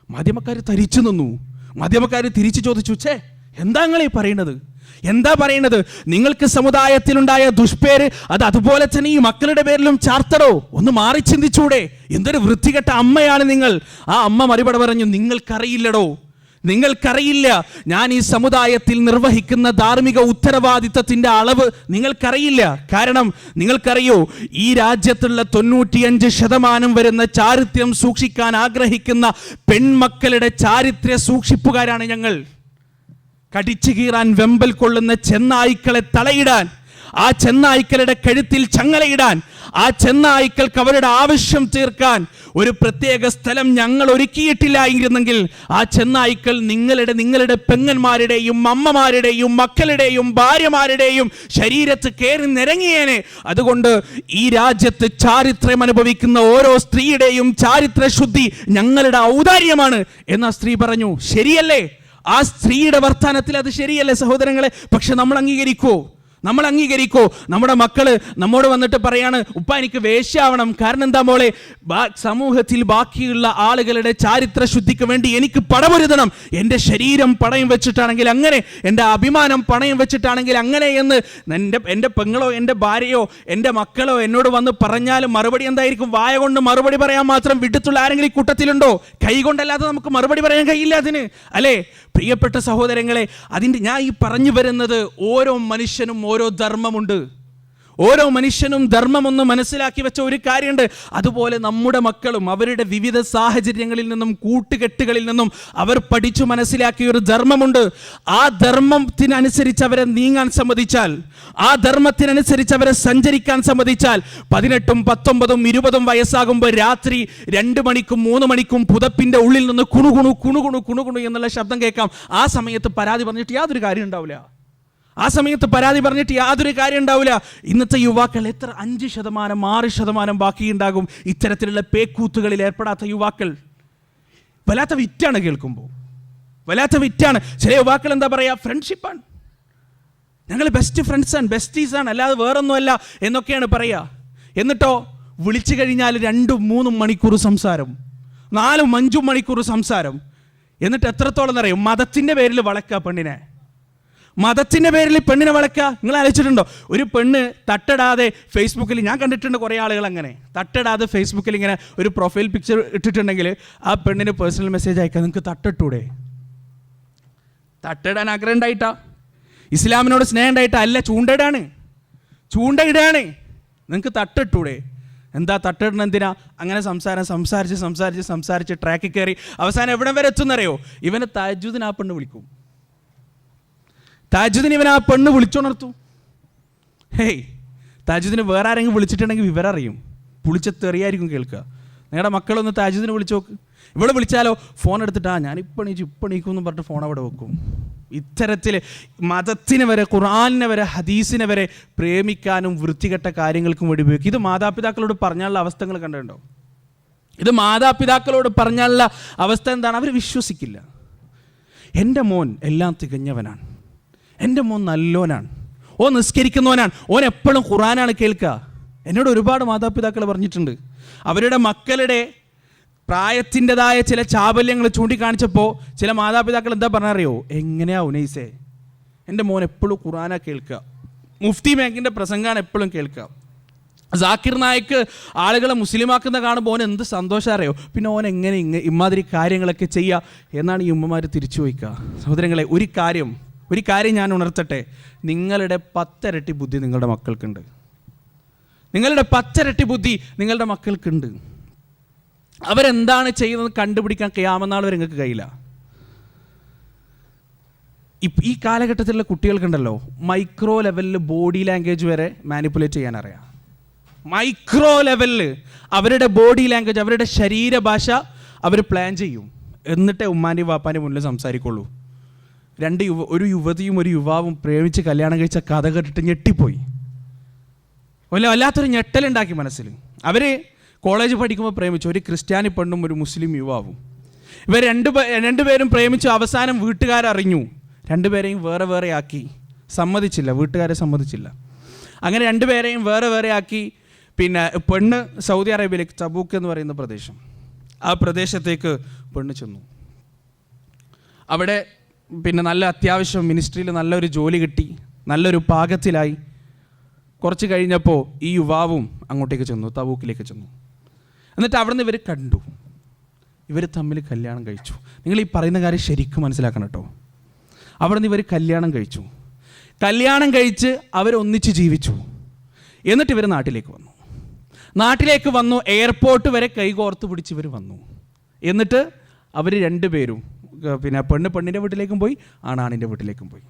മാധ്യമക്കാർ തരിച്ചു നിന്നു. മാധ്യമക്കാർ തിരിച്ചു ചോദിച്ചു, എന്താ നിങ്ങൾ ഈ പറയുന്നത്? എന്താ പറയുന്നത്? നിങ്ങൾക്ക് സമുദായത്തിലുണ്ടായ ദുഷ്പേര് അത് അതുപോലെ തന്നെ ഈ മക്കളുടെ പേരിലും ചാർത്തടോ? ഒന്ന് മാറി ചിന്തിച്ചൂടെ? എന്തൊരു വൃത്തികെട്ട അമ്മയാണ് നിങ്ങൾ. ആ അമ്മ മറുപടി പറഞ്ഞു, നിങ്ങൾക്കറിയില്ലടോ, നിങ്ങൾക്കറിയില്ല ഞാൻ ഈ സമുദായത്തിൽ നിർവഹിക്കുന്ന ധാർമ്മിക ഉത്തരവാദിത്തത്തിൻ്റെ അളവ് നിങ്ങൾക്കറിയില്ല. കാരണം നിങ്ങൾക്കറിയോ, ഈ രാജ്യത്തുള്ള 95% വരുന്ന ചാരിത്രം സൂക്ഷിക്കാൻ ആഗ്രഹിക്കുന്ന പെൺമക്കളുടെ ചാരിത്ര സൂക്ഷിപ്പുകാരാണ് ഞങ്ങൾ. കടിച്ചു കീറാൻ വെമ്പൽ കൊള്ളുന്ന ചെന്നായ്ക്കളെ തളയിടാൻ, ആ ചെന്നായ്ക്കളുടെ കഴുത്തിൽ ചങ്ങലയിടാൻ, ആ ചെന്നായ്ക്കൾക്ക് അവരുടെ ആവശ്യം തീർക്കാൻ ഒരു പ്രത്യേക സ്ഥലം ഞങ്ങൾ ഒരുക്കിയിട്ടില്ലായിരുന്നെങ്കിൽ ആ ചെന്നായ്ക്കൾ നിങ്ങളുടെ പെങ്ങന്മാരുടെയും അമ്മമാരുടെയും മക്കളുടെയും ഭാര്യമാരുടെയും ശരീരത്ത് കയറി നിരങ്ങിയേനെ. അതുകൊണ്ട് ഈ രാജ്യത്ത് ചാരിത്രം അനുഭവിക്കുന്ന ഓരോ സ്ത്രീയുടെയും ചാരിത്ര ശുദ്ധി ഞങ്ങളുടെ ഔദാര്യമാണ് എന്ന് ആ സ്ത്രീ പറഞ്ഞു. ശരിയല്ലേ? ആ സ്ത്രീയുടെ വർത്തമാനത്തിൽ അത് ശരിയല്ലേ സഹോദരങ്ങളെ? പക്ഷെ നമ്മൾ അംഗീകരിക്കോ? നമ്മുടെ മക്കള് നമ്മോട് വന്നിട്ട് പറയാണ്, ഉപ്പ എനിക്ക് വേശ്യാവണം. കാരണം എന്താ മോളെ? സമൂഹത്തിൽ ബാക്കിയുള്ള ആളുകളുടെ ചാരിത്ര ശുദ്ധിക്ക് വേണ്ടി എനിക്ക് പടമൊരുതണം. എൻ്റെ ശരീരം പണയം വെച്ചിട്ടാണെങ്കിൽ അങ്ങനെ, എൻ്റെ അഭിമാനം പണയം വെച്ചിട്ടാണെങ്കിൽ അങ്ങനെ എന്ന് എൻ്റെ പെങ്ങളോ എൻ്റെ ഭാര്യയോ എൻ്റെ മക്കളോ എന്നോട് വന്ന് പറഞ്ഞാലും മറുപടി എന്തായിരിക്കും? വായ കൊണ്ട് മറുപടി പറയാൻ മാത്രം വിട്ടിട്ടുള്ള ആരെങ്കിലും ഈ കൂട്ടത്തിലുണ്ടോ? കൈ കൊണ്ടല്ലാതെ നമുക്ക് മറുപടി പറയാൻ കഴിയില്ല അതിന്, അല്ലേ? പ്രിയപ്പെട്ട സഹോദരങ്ങളെ, അതിൻ്റെ ഞാൻ ഈ പറഞ്ഞു വരുന്നത്, ഓരോ മനുഷ്യനും ഓരോ ധർമ്മമുണ്ട്. ഓരോ മനുഷ്യനും ധർമ്മമൊന്ന് മനസ്സിലാക്കി വെച്ച ഒരു കാര്യമുണ്ട്. അതുപോലെ നമ്മുടെ മക്കളും അവരുടെ വിവിധ സാഹചര്യങ്ങളിൽ നിന്നും കൂട്ടുകെട്ടുകളിൽ നിന്നും അവർ പഠിച്ചു മനസ്സിലാക്കിയ ഒരു ധർമ്മമുണ്ട്. ആ ധർമ്മത്തിനനുസരിച്ച് അവരെ നീങ്ങാൻ സമ്മതിച്ചാൽ, ആ ധർമ്മത്തിനനുസരിച്ച് അവരെ സഞ്ചരിക്കാൻ സമ്മതിച്ചാൽ, 18, 19, 20 വയസ്സാകുമ്പോൾ രാത്രി 2 മണിക്കും 3 മണിക്കും പുതപ്പിന്റെ ഉള്ളിൽ നിന്ന് കുണുകുണു കുണുകുണു കുണുകുണു എന്നുള്ള ശബ്ദം കേൾക്കാം. ആ സമയത്ത് പരാതി പറഞ്ഞിട്ട് യാതൊരു കാര്യം ഉണ്ടാവില്ല. ഇന്നത്തെ യുവാക്കൾ എത്ര 5%, 6% ബാക്കിയുണ്ടാകും ഇത്തരത്തിലുള്ള പേക്കൂത്തുകളിൽ ഏർപ്പെടാത്ത യുവാക്കൾ. വല്ലാത്ത വിറ്റാണ് കേൾക്കുമ്പോൾ, വല്ലാത്ത വിറ്റാണ്. ചില യുവാക്കൾ എന്താ പറയാ, ഫ്രണ്ട്ഷിപ്പാണ്, ഞങ്ങൾ ബെസ്റ്റ് ഫ്രണ്ട്സാണ്, ബെസ്റ്റീസാണ്, അല്ലാതെ വേറൊന്നുമല്ല എന്നൊക്കെയാണ് പറയുക. എന്നിട്ടോ വിളിച്ചു കഴിഞ്ഞാൽ 2-3 മണിക്കൂർ സംസാരം, 4-5 മണിക്കൂർ സംസാരം. എന്നിട്ട് എത്രത്തോളം അറിയും? മതത്തിൻ്റെ പേരിൽ വളക്കുക പെണ്ണിനെ, മതത്തിൻ്റെ പേരിൽ പെണ്ണിനെ വളയ്ക്കുക. നിങ്ങൾ ആലോചിച്ചിട്ടുണ്ടോ? ഒരു പെണ്ണ് തട്ടിടാതെ ഫേസ്ബുക്കിൽ, ഞാൻ കണ്ടിട്ടുണ്ട് കുറേ ആളുകൾ അങ്ങനെ തട്ടിടാതെ ഫേസ്ബുക്കിൽ ഇങ്ങനെ ഒരു പ്രൊഫൈൽ പിക്ചർ ഇട്ടിട്ടുണ്ടെങ്കിൽ ആ പെണ്ണിന് പേഴ്സണൽ മെസ്സേജ് അയക്കാം, നിങ്ങൾക്ക് തട്ടിട്ടൂടെ? തട്ടിടാൻ ആഗ്രഹം ഉണ്ടായിട്ടാ? ഇസ്ലാമിനോട് സ്നേഹം ഉണ്ടായിട്ടാ? അല്ല, ചൂണ്ടയിടാണ്. നിങ്ങൾക്ക് തട്ടിട്ടൂടെ? എന്താ തട്ടിടണം? എന്തിനാ? അങ്ങനെ സംസാരിച്ച് ട്രാക്കിൽ കയറി അവസാനം എവിടെ വരെ എത്തുന്നറിയോ? ഇവനെ തഹജ്ജുദിന് ആ പെണ്ണ് വിളിക്കും, തഹജ്ജുദിന് ഇവൻ ആ പെണ്ണ് വിളിച്ചുണർത്തും. ഹേയ്, തഹജ്ജുദിന് വേറെ ആരെങ്കിലും വിളിച്ചിട്ടുണ്ടെങ്കിൽ വിവരം അറിയും, പുളിച്ചെറിയായിരിക്കും കേൾക്കുക. നിങ്ങളുടെ മക്കളൊന്ന് തഹജ്ജുദിന് വിളിച്ചു നോക്ക്. ഇവിടെ വിളിച്ചാലോ ഫോൺ എടുത്തിട്ടാ ഞാൻ ഇപ്പം എണീക്കും എന്ന് പറഞ്ഞിട്ട് ഫോൺ അവിടെ വെക്കും. ഇത്തരത്തിൽ മതത്തിന് വരെ, ഖുർആനിനെ വരെ, ഹദീസിനെ വരെ പ്രേമിക്കാനും വൃത്തികെട്ട കാര്യങ്ങൾക്കും വേണ്ടി ഉപയോഗിക്കും. ഇത് മാതാപിതാക്കളോട് പറഞ്ഞാലുള്ള അവസ്ഥകൾ കണ്ടിട്ടുണ്ടോ? ഇത് മാതാപിതാക്കളോട് പറഞ്ഞാലുള്ള അവസ്ഥ എന്താണ്? അവർ വിശ്വസിക്കില്ല. എൻ്റെ മോൻ എല്ലാം തികഞ്ഞവനാണ്, എൻ്റെ മോൻ നല്ലോനാണ്, ഓ നിസ്കരിക്കുന്നവനാണ്, ഓൻ എപ്പോഴും ഖുർആനാണ് കേൾക്കുക. എന്നോട് ഒരുപാട് മാതാപിതാക്കൾ പറഞ്ഞിട്ടുണ്ട്, അവരുടെ മക്കളുടെ പ്രായത്തിൻ്റെതായ ചില ചാബല്യങ്ങൾ ചൂണ്ടിക്കാണിച്ചപ്പോൾ ചില മാതാപിതാക്കൾ എന്താ പറഞ്ഞറിയോ? എങ്ങനെയാ ഉനൈസേ, എൻ്റെ മോൻ എപ്പോഴും ഖുർആനാ കേൾക്കുക, മുഫ്തി മേക്കിൻ്റെ പ്രസംഗമാണ് എപ്പോഴും കേൾക്കുക, ജാക്കിർ നായിക്ക് ആളുകളെ മുസ്ലിമാക്കുന്ന കാണുമ്പോൾ ഓൻ എന്ത് സന്തോഷം അറിയോ, പിന്നെ ഓൻ എങ്ങനെ ഇമാതിരി കാര്യങ്ങളൊക്കെ ചെയ്യുക എന്നാണ് ഈ ഉമ്മമാർ തിരിച്ചു വയ്ക്കുക. സഹോദരങ്ങളെ, ഒരു കാര്യം ഞാൻ ഉണർത്തട്ടെ, നിങ്ങളുടെ 10 ഇരട്ടി ബുദ്ധി നിങ്ങളുടെ മക്കൾക്കുണ്ട്. നിങ്ങളുടെ 10 ഇരട്ടി ബുദ്ധി നിങ്ങളുടെ മക്കൾക്കുണ്ട്. അവരെന്താണ് ചെയ്യുന്നത് കണ്ടുപിടിക്കാൻ ഖിയാമത്ത് നാൾ വരെ നിങ്ങൾക്ക് കഴിയില്ല. ഈ കാലഘട്ടത്തിലുള്ള കുട്ടികൾക്കുണ്ടല്ലോ മൈക്രോ ലെവലിൽ ബോഡി ലാംഗ്വേജ് വരെ മാനിപ്പുലേറ്റ് ചെയ്യാൻ അറിയാം. മൈക്രോ ലെവലിൽ അവരുടെ ബോഡി ലാംഗ്വേജ്, അവരുടെ ശരീരഭാഷ അവർ പ്ലാൻ ചെയ്യും, എന്നിട്ടേ ഉമ്മാൻ്റെയും വാപ്പാൻ്റെയും മുന്നിൽ സംസാരിക്കുള്ളൂ. ഒരു യുവതിയും ഒരു യുവാവും പ്രേമിച്ച് കല്യാണം കഴിച്ച കഥ കേട്ടിട്ട് ഞെട്ടിപ്പോയി. വല്ലാത്തൊരു ഞെട്ടലുണ്ടാക്കി മനസ്സിൽ. അവർ കോളേജ് പഠിക്കുമ്പോൾ പ്രേമിച്ചു, ഒരു ക്രിസ്ത്യാനി പെണ്ണും ഒരു മുസ്ലിം യുവാവും. ഇവർ രണ്ടുപേരും പ്രേമിച്ചു. അവസാനം വീട്ടുകാരറിഞ്ഞു, രണ്ടുപേരെയും വേറെ വേറെ ആക്കി. സമ്മതിച്ചില്ല, വീട്ടുകാരെ സമ്മതിച്ചില്ല. അങ്ങനെ രണ്ടുപേരെയും വേറെ വേറെ ആക്കി. പിന്നെ പെണ്ണ് സൗദി അറേബ്യയിലേക്ക്, തബൂക്ക് എന്ന് പറയുന്ന പ്രദേശം, ആ പ്രദേശത്തേക്ക് പെണ്ണ് ചെന്നു. അവിടെ പിന്നെ നല്ല അത്യാവശ്യം മിനിസ്ട്രിയിൽ നല്ലൊരു ജോലി കിട്ടി, നല്ലൊരു പാകത്തിലായി. കുറച്ച് കഴിഞ്ഞപ്പോൾ ഈ യുവാവും അങ്ങോട്ടേക്ക് ചെന്നു, തബൂക്കിലേക്ക് ചെന്നു. എന്നിട്ട് അവിടെ നിന്ന് ഇവർ കണ്ടു, ഇവർ തമ്മിൽ കല്യാണം കഴിച്ചു. നിങ്ങൾ ഈ പറയുന്ന കാര്യം ശരിക്കും മനസ്സിലാക്കണം കേട്ടോ. അവിടെ നിന്ന് ഇവർ കല്യാണം കഴിച്ചു. കല്യാണം കഴിച്ച് അവരൊന്നിച്ച് ജീവിച്ചു. എന്നിട്ട് ഇവർ നാട്ടിലേക്ക് വന്നു. എയർപോർട്ട് വരെ കൈകോർത്ത് പിടിച്ച് ഇവർ വന്നു. എന്നിട്ട് അവർ രണ്ടുപേരും, പിന്നെ പെണ്ണിൻ്റെ വീട്ടിലേക്കും പോയി, ആണിൻ്റെ വീട്ടിലേക്കും പോയി.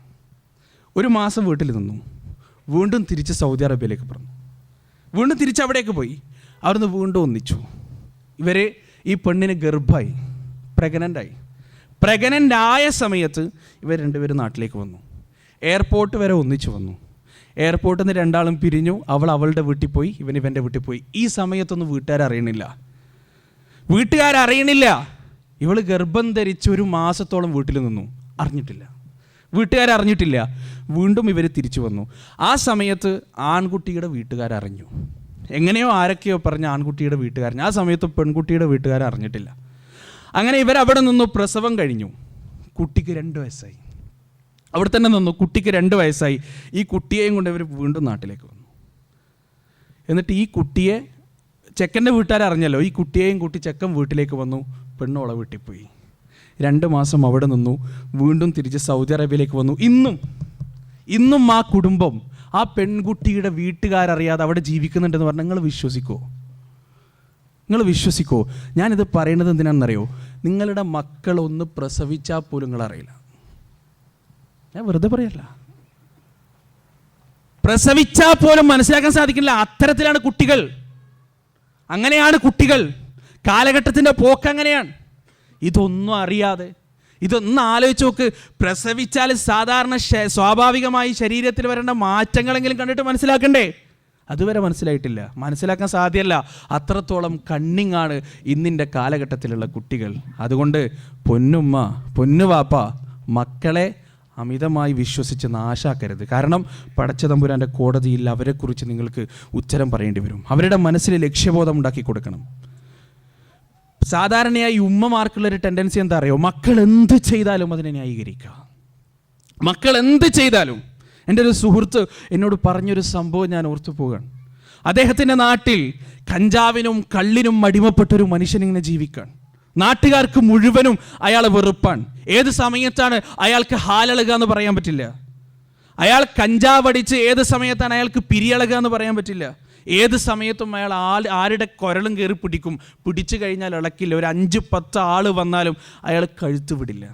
ഒരു മാസം വീട്ടിൽ നിന്നു. വീണ്ടും തിരിച്ച് സൗദി അറേബ്യയിലേക്ക് പറഞ്ഞു. വീണ്ടും തിരിച്ച് അവിടേക്ക് പോയി. അവിടുന്ന് വീണ്ടും ഒന്നിച്ചു. ഈ പെണ്ണിന് ഗർഭമായി, പ്രഗ്നൻ്റ് ആയ സമയത്ത് ഇവർ രണ്ടുപേരും നാട്ടിലേക്ക് വന്നു. എയർപോർട്ട് വരെ ഒന്നിച്ചു വന്നു. എയർപോർട്ടിൽ നിന്ന് രണ്ടാളും പിരിഞ്ഞു. അവൾ അവളുടെ വീട്ടിൽ പോയി, ഇവൻ്റെ വീട്ടിൽ പോയി. ഈ സമയത്തൊന്നും വീട്ടുകാരറിയണില്ല. ഇവൾ ഗർഭം ധരിച്ച് ഒരു മാസത്തോളം വീട്ടിൽ നിന്നു, വീട്ടുകാരറിഞ്ഞിട്ടില്ല. വീണ്ടും ഇവർ തിരിച്ചു വന്നു. ആ സമയത്ത് ആൺകുട്ടിയുടെ വീട്ടുകാരറിഞ്ഞു. എങ്ങനെയോ ആരൊക്കെയോ പറഞ്ഞ ആൺകുട്ടിയുടെ വീട്ടുകാരൻ. ആ സമയത്ത് പെൺകുട്ടിയുടെ വീട്ടുകാരറിഞ്ഞിട്ടില്ല. അങ്ങനെ ഇവരവിടെ നിന്നു. പ്രസവം കഴിഞ്ഞു. കുട്ടിക്ക് 2 വയസ്സായി. അവിടെ തന്നെ നിന്നു. കുട്ടിക്ക് 2 വയസ്സായി. ഈ കുട്ടിയെയും കൊണ്ട് ഇവർ വീണ്ടും നാട്ടിലേക്ക് വന്നു. എന്നിട്ട് ഈ കുട്ടിയെ ചെക്കൻ്റെ വീട്ടുകാരറിഞ്ഞല്ലോ. ഈ കുട്ടിയെയും കൂട്ടി ചെക്കൻ വീട്ടിലേക്ക് വന്നു. പെണ്ണോളെ വീട്ടിൽ പോയി. 2 മാസം അവിടെ നിന്നു. വീണ്ടും തിരിച്ച് സൗദി അറേബ്യയിലേക്ക് വന്നു. ഇന്നും ആ കുടുംബം, ആ പെൺകുട്ടിയുടെ വീട്ടുകാരറിയാതെ അവിടെ ജീവിക്കുന്നുണ്ടെന്ന് പറഞ്ഞാൽ നിങ്ങൾ വിശ്വസിക്കോ? ഞാനിത് പറയുന്നത് എന്തിനാണെന്നറിയോ? നിങ്ങളുടെ മക്കളൊന്ന് പ്രസവിച്ചാൽ പോലും നിങ്ങളറിയില്ല. ഞാൻ വെറുതെ പറയല്ല, പ്രസവിച്ചാൽ പോലും മനസ്സിലാക്കാൻ സാധിക്കില്ല. അത്തരത്തിലാണ് കുട്ടികൾ. അങ്ങനെയാണ് കുട്ടികൾ. കാലഘട്ടത്തിൻ്റെ പോക്ക് അങ്ങനെയാണ്. ഇതൊന്നും അറിയാതെ, ഇതൊന്നും ആലോചിച്ച് നോക്ക്. പ്രസവിച്ചാൽ സാധാരണ സ്വാഭാവികമായി ശരീരത്തിൽ വരേണ്ട മാറ്റങ്ങളെങ്കിലും കണ്ടിട്ട് മനസ്സിലാക്കണ്ടേ? അതുവരെ മനസ്സിലായിട്ടില്ല. മനസ്സിലാക്കാൻ സാധ്യമല്ല. അത്രത്തോളം കണ്ണിങ് ആണ് ഇന്നിൻ്റെ കാലഘട്ടത്തിലുള്ള കുട്ടികൾ. അതുകൊണ്ട് പൊന്നുമ്മ, പൊന്നുവാപ്പ, മക്കളെ അമിതമായി വിശ്വസിച്ച് നാശാക്കരുത്. കാരണം പടച്ച തമ്പുരാൻ്റെ കോടതിയിൽ അവരെക്കുറിച്ച് നിങ്ങൾക്ക് ഉത്തരം പറയേണ്ടി വരും. അവരുടെ മനസ്സിൽ ലക്ഷ്യബോധം ഉണ്ടാക്കി കൊടുക്കണം. സാധാരണയായി ഉമ്മമാർക്കുള്ളൊരു ടെൻഡൻസി എന്താ അറിയോ? മക്കൾ എന്ത് ചെയ്താലും അതിനെ ന്യായീകരിക്കുക. മക്കൾ എന്ത് ചെയ്താലും. എൻ്റെ ഒരു സുഹൃത്ത് എന്നോട് പറഞ്ഞൊരു സംഭവം ഞാൻ ഓർത്തു പോവുകയാണ്. അദ്ദേഹത്തിൻ്റെ നാട്ടിൽ കഞ്ചാവിനും കള്ളിനും അടിമപ്പെട്ടൊരു മനുഷ്യനിങ്ങനെ ജീവിക്കാൻ. നാട്ടുകാർക്ക് മുഴുവനും അയാളെ വെറുപ്പാൻ. ഏത് സമയത്താണ് അയാൾക്ക് ഹാലളുക എന്ന് പറയാൻ പറ്റില്ല. അയാൾ കഞ്ചാവ് അടിച്ച് ഏത് സമയത്താണ് അയാൾക്ക് പിരിയളക എന്ന് പറയാൻ പറ്റില്ല. ഏത് സമയത്തും അയാൾ ആരുടെ കുരളും കയറി പിടിച്ചു കഴിഞ്ഞാൽ ഇളക്കില്ല. ഒരു 5-10 ആൾ വന്നാലും അയാൾ കഴുത്ത് വിടില്ല.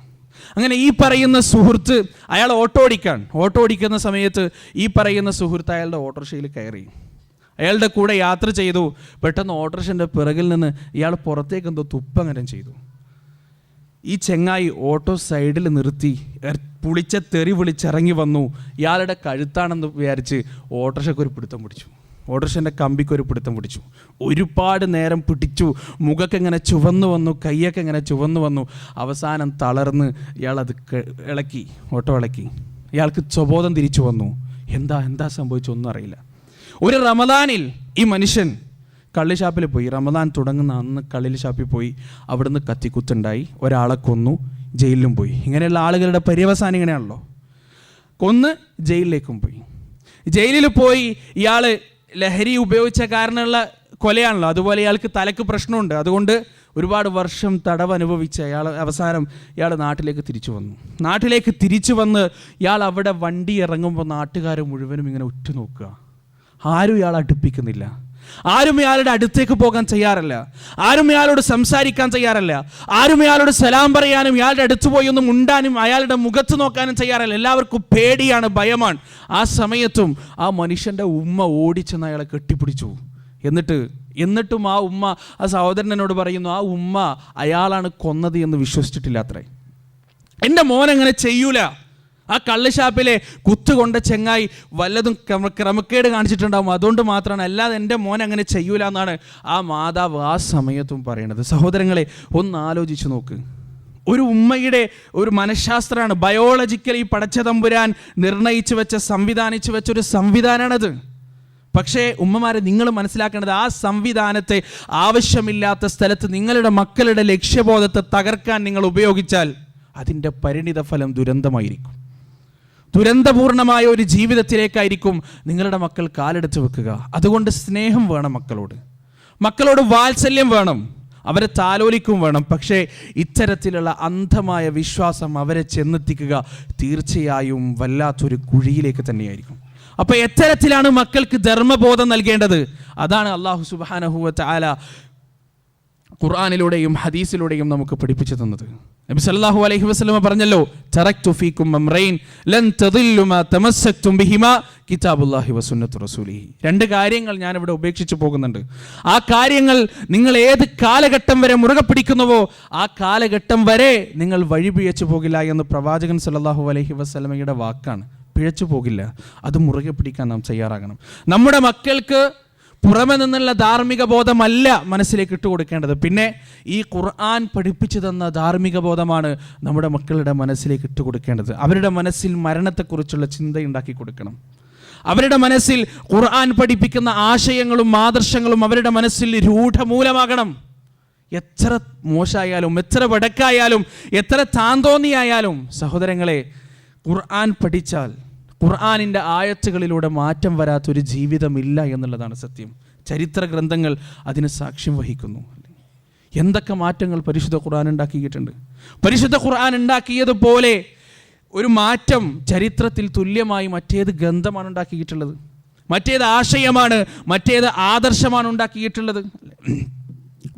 അങ്ങനെ ഈ പറയുന്ന സുഹൃത്ത് അയാൾ ഓട്ടോ ഓടിക്കുന്ന സമയത്ത് ഈ പറയുന്ന സുഹൃത്ത് അയാളുടെ ഓട്ടോറിക്ഷയിൽ കയറി. അയാളുടെ കൂടെ യാത്ര ചെയ്തു. പെട്ടെന്ന് ഓട്ടോറിക്ഷൻ്റെ പിറകിൽ നിന്ന് ഇയാൾ പുറത്തേക്ക് എന്തോ തുപ്പങ്ങനെ ചെയ്തു. ഈ ചെങ്ങായി ഓട്ടോ സൈഡിൽ നിർത്തി പുളിച്ച തെറി വിളിച്ചിറങ്ങി വന്നു. ഇയാളുടെ കഴുത്താണെന്ന് വിചാരിച്ച് ഓട്ടോറിക്ഷയ്ക്ക് ഒരു പിടുത്തം പിടിച്ചു. ഓട്ടോറിക്ഷൻ്റെ കമ്പിക്കൊരു പിടുത്തം പിടിച്ചു. ഒരുപാട് നേരം പിടിച്ചു. മുഖമൊക്കെ ഇങ്ങനെ ചുവന്നു വന്നു, കൈയൊക്കെ ഇങ്ങനെ ചുവന്നു വന്നു. അവസാനം തളർന്ന് ഇയാളത് ഓട്ടോ ഇളക്കി. ഇയാൾക്ക് സ്വബോധം തിരിച്ചു വന്നു. എന്താ സംഭവിച്ചൊന്നും അറിയില്ല. ഒരു റമദാനിൽ ഈ മനുഷ്യൻ കള്ളി ഷാപ്പിൽ പോയി. റമദാൻ തുടങ്ങുന്ന അന്ന് കള്ളി ഷാപ്പിൽ പോയി. അവിടുന്ന് കത്തിക്കുത്തുണ്ടായി. ഒരാളെ കൊന്നു, ജയിലിലും പോയി. ഇങ്ങനെയുള്ള ആളുകളുടെ പര്യവസാനം ഇങ്ങനെയാണല്ലോ. കൊന്ന് ജയിലിലേക്കും പോയി. ജയിലിൽ പോയി ഇയാൾ ലഹരി ഉപയോഗിച്ച കാരണമുള്ള കൊലയാണല്ലോ. അതുപോലെ ഇയാൾക്ക് തലക്ക് പ്രശ്നമുണ്ട്. അതുകൊണ്ട് ഒരുപാട് വർഷം തടവ് അനുഭവിച്ച അവസാനം ഇയാൾ നാട്ടിലേക്ക് തിരിച്ചു വന്ന് ഇയാൾ അവിടെ വണ്ടി ഇറങ്ങുമ്പോൾ നാട്ടുകാർ മുഴുവനും ഇങ്ങനെ ഉറ്റുനോക്കുക. ആരും ഇയാൾ അടുപ്പിക്കുന്നില്ല. ആരും ഇയാളുടെ അടുത്തേക്ക് പോകാൻ തയ്യാറല്ല. ആരും ഇയാളോട് സംസാരിക്കാൻ തയ്യാറല്ല. ആരും ഇയാളോട് സലാം പറയാനും ഇയാളുടെ അടുത്ത് പോയി ഒന്നും മുണ്ടാനും അയാളുടെ മുഖത്ത് നോക്കാനും തയ്യാറല്ല. എല്ലാവർക്കും പേടിയാണ്, ഭയമാണ്. ആ സമയത്തും ആ മനുഷ്യൻ്റെ ഉമ്മ ഓടിച്ചെന്ന് അയാളെ കെട്ടിപ്പിടിച്ചു. എന്നിട്ട് എന്നിട്ടും ആ ഉമ്മ ആ സഹോദരനോട് പറയുന്നു, ആ ഉമ്മ അയാളാണ് കൊന്നത് എന്ന് വിശ്വസിച്ചിട്ടില്ല അത്രേ. എൻ്റെ മോൻ അങ്ങനെ ചെയ്യൂല. ആ കള്ളുഷാപ്പിലെ കുത്തുകൊണ്ട ചെങ്ങായി വല്ലതും ക്രമക്കേട് കാണിച്ചിട്ടുണ്ടാവും, അതുകൊണ്ട് മാത്രമാണ്, അല്ലാതെ എൻ്റെ മോൻ അങ്ങനെ ചെയ്യൂല എന്നാണ് ആ മാതാവ് ആ സമയത്തും പറയണത്. സഹോദരങ്ങളെ, ഒന്ന് ആലോചിച്ച് നോക്ക്. ഒരു ഉമ്മയുടെ ഒരു മനഃശാസ്ത്രമാണ്, ബയോളജിക്കലി പടച്ച തമ്പുരാൻ നിർണയിച്ചു വെച്ച സംവിധാനിച്ചു വെച്ചൊരു സംവിധാനമാണത്. പക്ഷേ ഉമ്മമാരെ, നിങ്ങൾ മനസ്സിലാക്കേണ്ടത്, ആ സംവിധാനത്തെ ആവശ്യമില്ലാത്ത സ്ഥലത്ത് നിങ്ങളുടെ മക്കളുടെ ലക്ഷ്യബോധത്തെ തകർക്കാൻ നിങ്ങൾ ഉപയോഗിച്ചാൽ അതിൻ്റെ പരിണിത ഫലം ദുരന്തമായിരിക്കും. ദുരന്തപൂർണമായ ഒരു ജീവിതത്തിലേക്കായിരിക്കും നിങ്ങളുടെ മക്കൾ കാലെടുത്ത് വെക്കുക. അതുകൊണ്ട് സ്നേഹം വേണം മക്കളോട് വാത്സല്യം വേണം, അവരെ താലോലിക്കും വേണം. പക്ഷേ ഇത്തരത്തിലുള്ള അന്ധമായ വിശ്വാസം അവരെ ചെന്നെത്തിക്കുക തീർച്ചയായും വല്ലാത്തൊരു കുഴിയിലേക്ക് തന്നെയായിരിക്കും. അപ്പോൾ എത്തരത്തിലാണ് മക്കൾക്ക് ധർമ്മബോധം നൽകേണ്ടത്? അതാണ് അല്ലാഹു സുബ്ഹാനഹു വ തആല ഖുർആനിലൂടെയും ഹദീസിലൂടെയും നമുക്ക് പഠിപ്പിച്ചു തന്നത്. നബി സല്ലല്ലാഹു അലൈഹി വസല്ലം പറഞ്ഞല്ലോ, തറക്തു ഫീകും അംറൈൻ ലൻ തദില്ലു മാ തമസ്സക്തും ബിഹിമാ കിതാബുല്ലാഹി വസുന്നത്തു റസൂലിഹി. രണ്ട് കാര്യങ്ങൾ ഞാൻ ഇവിടെ ഉപേക്ഷിച്ചു പോകുന്നുണ്ട്. ആ കാര്യങ്ങൾ നിങ്ങൾ ഏത് കാലഘട്ടം വരെ മുറുകെ പിടിക്കുന്നുവോ ആ കാലഘട്ടം വരെ നിങ്ങൾ വഴിപിഴച്ചു പോകില്ല എന്ന് പ്രവാചകൻ സല്ലല്ലാഹു അലൈഹി വസല്ലമയുടെ വാക്കാണ്. പിഴച്ചു പോകില്ല. അത് മുറുകെ പിടിക്കാൻ നാം തയ്യാറാകണം. നമ്മുടെ മക്കൾക്ക് പുറമെ നിന്നുള്ള ധാർമ്മിക ബോധമല്ല മനസ്സിലേക്ക് ഇട്ടുകൊടുക്കേണ്ടത്. പിന്നെ ഈ ഖുർആൻ പഠിപ്പിച്ചു തന്ന ധാർമ്മിക ബോധമാണ് നമ്മുടെ മക്കളുടെ മനസ്സിലേക്ക് ഇട്ടുകൊടുക്കേണ്ടത്. അവരുടെ മനസ്സിൽ മരണത്തെക്കുറിച്ചുള്ള ചിന്തയുണ്ടാക്കി കൊടുക്കണം. അവരുടെ മനസ്സിൽ ഖുർആൻ പഠിപ്പിക്കുന്ന ആശയങ്ങളും ആദർശങ്ങളും അവരുടെ മനസ്സിൽ രൂഢമൂലമാകണം. എത്ര മോശമായാലും, എത്ര വടക്കായാലും, എത്ര താന്തോന്നിയായാലും സഹോദരങ്ങളെ, ഖുർആൻ പഠിച്ചാൽ ഖുർആനിൻ്റെ ആയത്തുകളിലൂടെ മാറ്റം വരാത്തൊരു ജീവിതമില്ല എന്നുള്ളതാണ് സത്യം. ചരിത്ര ഗ്രന്ഥങ്ങൾ അതിന് സാക്ഷ്യം വഹിക്കുന്നു. എന്തൊക്കെ മാറ്റങ്ങൾ പരിശുദ്ധ ഖുർആൻ ഉണ്ടാക്കിയിട്ടുണ്ട്. പരിശുദ്ധ ഖുർആൻ ഉണ്ടാക്കിയതുപോലെ ഒരു മാറ്റം ചരിത്രത്തിൽ തുല്യമായി മറ്റേത് ഗ്രന്ഥമാണ് ഉണ്ടാക്കിയിട്ടുള്ളത്? മറ്റേത് ആശയമാണ്, മറ്റേത് ആദർശമാണ് ഉണ്ടാക്കിയിട്ടുള്ളത്?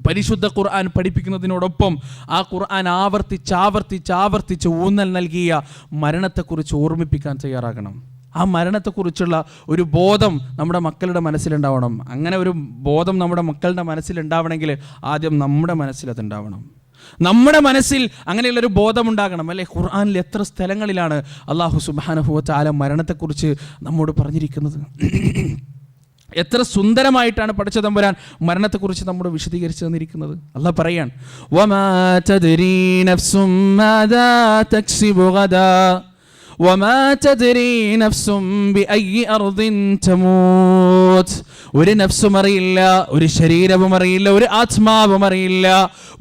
പരിശുദ്ധ ഖുർആൻ പഠിപ്പിക്കുന്നതിനോടൊപ്പം ആ ഖുർആൻ ആവർത്തിച്ച് ഊന്നൽ നൽകിയ മരണത്തെക്കുറിച്ച് ഓർമ്മിപ്പിക്കാൻ തയ്യാറാകണം. ആ മരണത്തെക്കുറിച്ചുള്ള ഒരു ബോധം നമ്മുടെ മക്കളുടെ മനസ്സിലുണ്ടാവണം. അങ്ങനെ ഒരു ബോധം നമ്മുടെ മക്കളുടെ മനസ്സിലുണ്ടാവണമെങ്കിൽ ആദ്യം നമ്മുടെ മനസ്സിൽ അതുണ്ടാവണം. നമ്മുടെ മനസ്സിൽ അങ്ങനെയുള്ളൊരു ബോധമുണ്ടാകണം, അല്ലേ? ഖുർആനിൽ എത്ര സ്ഥലങ്ങളിലാണ് അല്ലാഹു സുബ്ഹാനഹു വ തആല മരണത്തെക്കുറിച്ച് നമ്മോട് പറഞ്ഞിരിക്കുന്നത്. എത്ര സുന്ദരമായിട്ടാണ് പടച്ച തമ്പുരാൻ മരണത്തെക്കുറിച്ച് നമ്മോട് വിശദീകരിച്ചു തന്നിരിക്കുന്നത്. അല്ലാഹ് പറയാൻ, വമാ തദ്രീ നഫ്സും മാദാ തക്സിബു ഗദാ വമാ തദ്രീ നഫ്സും ബിഅയ്യി അർദിൻ തമൂത്. ഒരു നഫ്സും അറിയില്ല, ഒരു ശരീരവും അറിയില്ല, ഒരു ആത്മാവും അറിയില്ല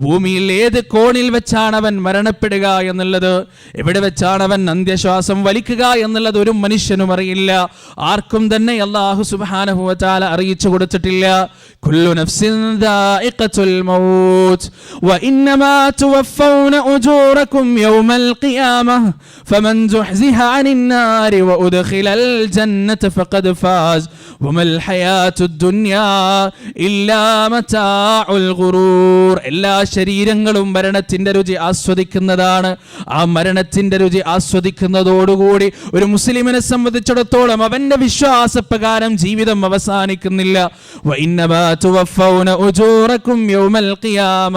ഭൂമിയിൽ ഏത് കോണിൽ വെച്ചാണ് അവൻ മരണപ്പെടുക എന്നുള്ളത്, എവിടെ വെച്ചാണ് അവൻ അന്ത്യശ്വാസം വലിക്കുക എന്നുള്ളത് ഒരു മനുഷ്യനും അറിയില്ല. ആർക്കും തന്നെ അല്ലാഹു സുബ്ഹാനഹു വ തആല അറിയിച്ചു കൊടുത്തിട്ടില്ല. കുല്ലു നഫ്സിൻ ദാഇഖത്തുൽ മൗത്ത് വഇന്നമാ തുവഫൗന ഉജൂറകും യൗമൽ ഖിയാമഹ ഫമൻ സുഹ്സിഹ അനിൻ നാരി വഉദ്ഖിലൽ ജന്നത ഫഖദ് ഫാസ് വമൽ ഹയാത്തുദ് ദുനിയാ ഇല്ലാ മതാഉൽ ഗുറൂർ. എല്ലാ ശരീരങ്ങളും മരണത്തിന്റെ രുചി ആസ്വദിക്കുന്നതാണ്. ആ മരണത്തിന്റെ രുചി ആസ്വദിക്കുന്നതോടുകൂടി ഒരു മുസ്ലിമിനെ സംബന്ധിച്ചിടത്തോളം അവന്റെ വിശ്വാസപ്രകാരം ജീവിതം അവസാനിക്കുന്നില്ല. വഇന്നമാ തുവഫൗന ഉജൂറകും യൗമൽ ഖിയാമ.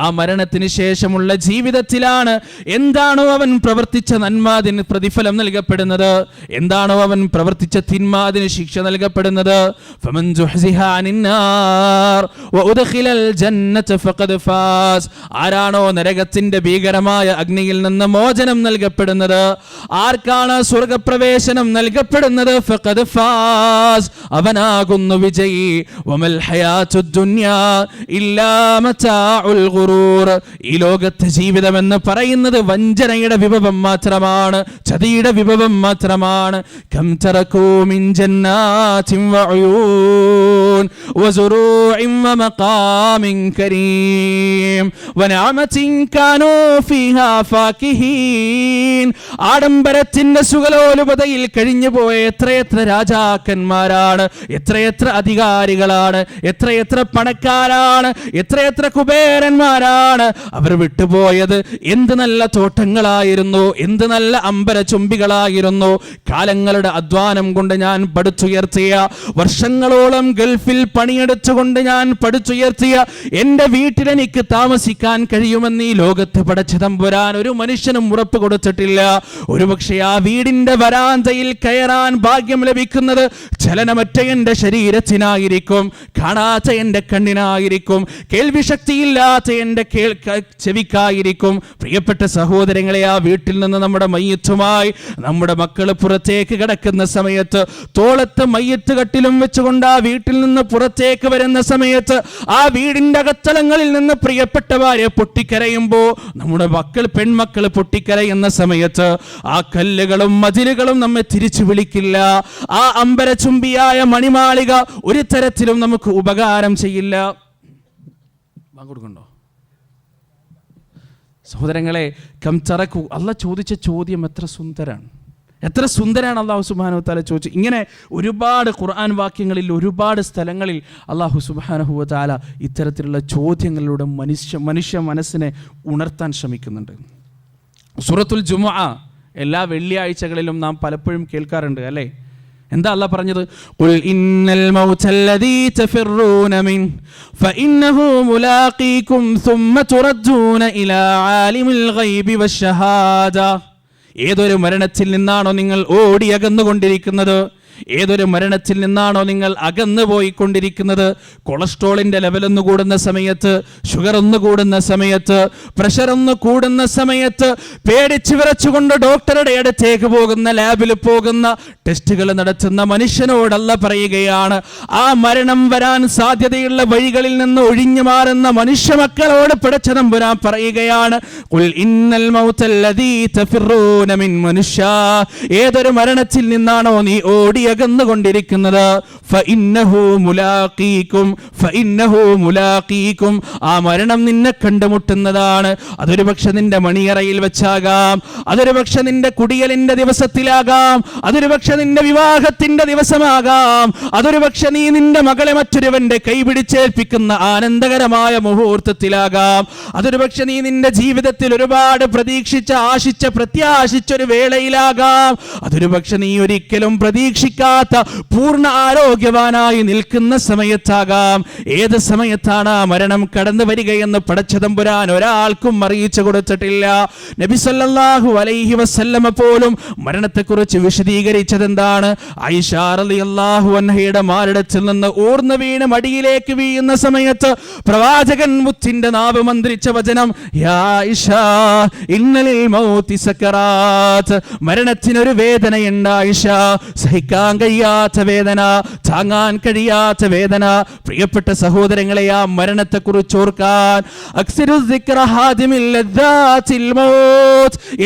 ആ മരണത്തിന് ശേഷമുള്ള ജീവിതത്തിലാണ് എന്താണോ അവൻ പ്രവർത്തിച്ച നന്മ അതിന് പ്രതിഫലം നൽകപ്പെടുന്നത്, എന്താണോ അവൻ പ്രവർത്തിച്ച തിന്മ അതിന് ശിക്ഷ നൽകപ്പെടുന്നത്. ഫമൻ സുഹ്സിഹ അനിൻ നാർ വഉദ്ഖിലൽ ജന്നത ഫഖദ് ഫാസ്. ആരാണോ നരകത്തിന്റെ ഭീകരമായ അഗ്നിയിൽ നിന്ന് മോചനം നൽകപ്പെടുന്നത്, ആർക്കാണ് സ്വർഗപ്രവേശനം നൽകപ്പെടുന്നത്, ഫഖദ് ഫാസ്, അവനാകുന്നു വിജയി. വമൽ ഹയാത്തുദ് ദുനിയാ ഇല്ലാ മതാഉൽ ഗുറൂർ. ഈ ലോകത്തെ ജീവിതം എന്ന് പറയുന്നത് വഞ്ചനയുടെ വിഭവം മാത്രമാണ്, ചതിയുടെ വിഭവം മാത്രമാണ്. കം തറകൂ മിൻ ജന്നാതിൻ വഉയൂൻ വസുറൂഇൻ വമഖാമിൻ കരീം വനഅമതിൻ കാനൂ ഫീഹാ ഫാകിഹീൻ. ആഡംബരത്തിന്റെ സുഖലോലുപതയിൽ കഴിഞ്ഞുപോയ എത്രയെത്ര രാജാക്കന്മാരാണ്, എത്രയെത്ര അധികാരികളാണ്, എത്രയെത്ര പണക്കാരാണ്, എത്രയെത്ര കുബേരന്മാരാണ്. അവർ വിട്ടുപോയത് എന്ത് നല്ല തോട്ടങ്ങളായിരുന്നു, എന്ത് നല്ല അമ്പരചുംബികളായിരുന്നു. കാലങ്ങളുടെ അധ്വാനം കൊണ്ട് ഞാൻ പടുത്തുയർത്തിയ, വർഷങ്ങളോളം ഗൾഫിൽ പണിയെടുത്തുകൊണ്ട് ഞാൻ പടുത്തുയർത്തിയ എൻ്റെ വീട്ടിൽ എനിക്ക് താമസിക്കാൻ കഴിയുമെന്ന് ഈ ലോകത്ത് പടച്ച തമ്പുരാൻ ഒരു മനുഷ്യനും ഉറപ്പ് കൊടുത്തിട്ടില്ല. ഒരുപക്ഷെ ആ വീടിന്റെ വരാന്തയിൽ കയറാൻ ഭാഗ്യം ലഭിക്കുന്നത് ചലനമറ്റ എൻ്റെ ശരീരത്തിനായിരിക്കും, കാണാത്ത എൻ്റെ കണ്ണിനായിരിക്കും, കേൾവി ശക്തിയില്ലാത്ത എൻ്റെ ചെവിക്കായിരിക്കും. പ്രിയപ്പെട്ട സഹോദരങ്ങളെ, ആ വീട്ടിൽ നിന്ന് നമ്മുടെ മയ്യത്തുമായി നമ്മുടെ മക്കൾ പുറത്തേക്ക് കിടക്കുന്ന സമയത്ത്, തോളത്ത് മയ്യത്ത് കട്ടിലും വെച്ചുകൊണ്ട് ആ വീട്ടിൽ നിന്ന് പുറത്തേക്ക് വരുന്ന സമയത്ത്, ആ വീടിന്റെ അകത്തളങ്ങളിൽ നിന്ന് പ്രിയപ്പെട്ട ഭാര്യ പൊട്ടിക്കരയുമ്പോൾ, നമ്മുടെ പെൺമക്കൾ പൊട്ടിക്കരയുന്ന സമയത്ത് ആ കല്ലുകളും മതിലുകളും നമ്മെ തിരിച്ചു വിളിക്കില്ല. ആ അമ്പരചുംബിയായ മണിമാളിക ഒരു തരത്തിലും നമുക്ക് ഉപകാരം ചെയ്യില്ല. കൊടുക്കണ്ടോ സഹോദരങ്ങളെ? കം തറക്കു, അല്ലാഹ് ചോദിച്ച ചോദ്യം എത്ര സുന്ദരാണ് അല്ലാഹു സുബ്ഹാനഹു വ തആല ചോദിച്ചു. ഇങ്ങനെ ഒരുപാട് ഖുർആൻ വാക്യങ്ങളിൽ ഒരുപാട് സ്ഥലങ്ങളിൽ അല്ലാഹു സുബ്ഹാനഹു വ തആല ഇത്തരത്തിലുള്ള ചോദ്യങ്ങളിലൂടെ മനുഷ്യ മനസ്സിനെ ഉണർത്താൻ ശ്രമിക്കുന്നുണ്ട്. സൂറത്തുൽ ജുമുഅ എല്ലാ വെള്ളിയാഴ്ചകളിലും നാം പലപ്പോഴും കേൾക്കാറുണ്ട് അല്ലേ? എന്താ അല്ലാഹ് പറഞ്ഞത്? ഖുൽ ഇന്നൽ മൗതല്ലദീ തഫിറൂന മിൻ ഫഇന്നഹു മുലാഖീകും സുമ്മ തുറദ്ദൂന ഇലാ ആലിമിൽ ഗൈബി വശഹാദ. ഏതൊരു മരണത്തിൽ നിന്നാണോ നിങ്ങൾ ഓടി അകന്നുകൊണ്ടിരിക്കുന്നത്, ഏതൊരു മരണത്തിൽ നിന്നാണോ നിങ്ങൾ അകന്നു പോയിക്കൊണ്ടിരിക്കുന്നത്, കൊളസ്ട്രോളിന്റെ ലെവൽ ഒന്ന് കൂടുന്ന സമയത്ത്, ഷുഗർ ഒന്ന് കൂടുന്ന സമയത്ത്, പ്രഷർ ഒന്ന് കൂടുന്ന സമയത്ത് പേടിച്ച് വിറച്ചുകൊണ്ട് ഡോക്ടറുടെ അടുത്തേക്ക് പോകുന്ന, ലാബിൽ പോകുന്ന, ടെസ്റ്റുകൾ നടത്തുന്ന മനുഷ്യനോടല്ല പറയുകയാണ്, ആ മരണം വരാൻ സാധ്യതയുള്ള വഴികളിൽ നിന്ന് ഒഴിഞ്ഞു മാറുന്ന മനുഷ്യ മക്കളോട് പടച്ച തമ്പുരാൻ പറയുകയാണ്, ഖുൽ ഇന്നൽ മൗതല്ലദീ തഫിറൂന മിൻ മനുഷ്യ, ഏതൊരു മരണത്തിൽ നിന്നാണോ നീ ഓടി അകന്നുകൊണ്ടിരിക്കുന്നത്, ഫഇന്നഹു മുലാഖീകും, ആ മരണം നിന്നെ കണ്ടുമുട്ടുന്നതാണ്. അതൊരു പക്ഷെ നിന്റെ മണിയറയിൽ വെച്ചാകാം, അതൊരു പക്ഷെ നിന്റെ കുടിയലിന്റെ ദിവസത്തിലാകാം, അതൊരു പക്ഷെ നിന്റെ വിവാഹത്തിന്റെ ദിവസമാകാം, അതൊരു പക്ഷെ നീ നിന്റെ മകളെ മറ്റൊരുവന്റെ കൈപിടിച്ചേൽപ്പിക്കുന്ന ആനന്ദകരമായ മുഹൂർത്തത്തിലാകാം, അതൊരു പക്ഷെ നീ നിന്റെ ജീവിതത്തിൽ ഒരുപാട് പ്രതീക്ഷിച്ച, ആശിച്ച, പ്രത്യാശിച്ചൊരു വേളയിലാകാം, അതൊരു പക്ഷെ നീ ഒരിക്കലും പ്രതീക്ഷിക്കാത്ത പൂർണ്ണ ആരോഗ്യവാനായി നിൽക്കുന്ന സമയത്താകാം. ഏത് സമയത്താണ് ആ മരണം കടന്നു വരികയെന്ന് പടച്ച തമ്പുരാൻ ഒരാൾക്കും അറിയിച്ചു കൊടുത്തിട്ടില്ല. നബി സല്ലല്ലാഹു അലൈഹി വസല്ലമ പോലും മരണത്തെക്കുറിച്ച് വിശദീകരിച്ചത് എന്താണ്? ആയിഷ റളിയല്ലാഹു അൻഹയുടെ മാറിടത്തിൽ നിന്ന് ഊർന്നു വീണ് മടിയിലേക്ക് വീഴുന്ന സമയത്ത് പ്രവാചകൻ മുത്തിന്റെ നാവ് മന്ത്രിച്ച വചനം, യാ ആയിഷ ഇന്നലിൽ മൗതി സക്കറാത്ത്, മരണത്തിനൊരു വേദനയുണ്ട് ആയിഷ, സഹിക്കാൻ കഴിയാത്ത വേദന, താങ്ങാൻ കഴിയാത്ത വേദന. പ്രിയപ്പെട്ട സഹോദരങ്ങളെ, ആ മരണത്തെക്കുറിച്ച് ഓർക്കാൻ,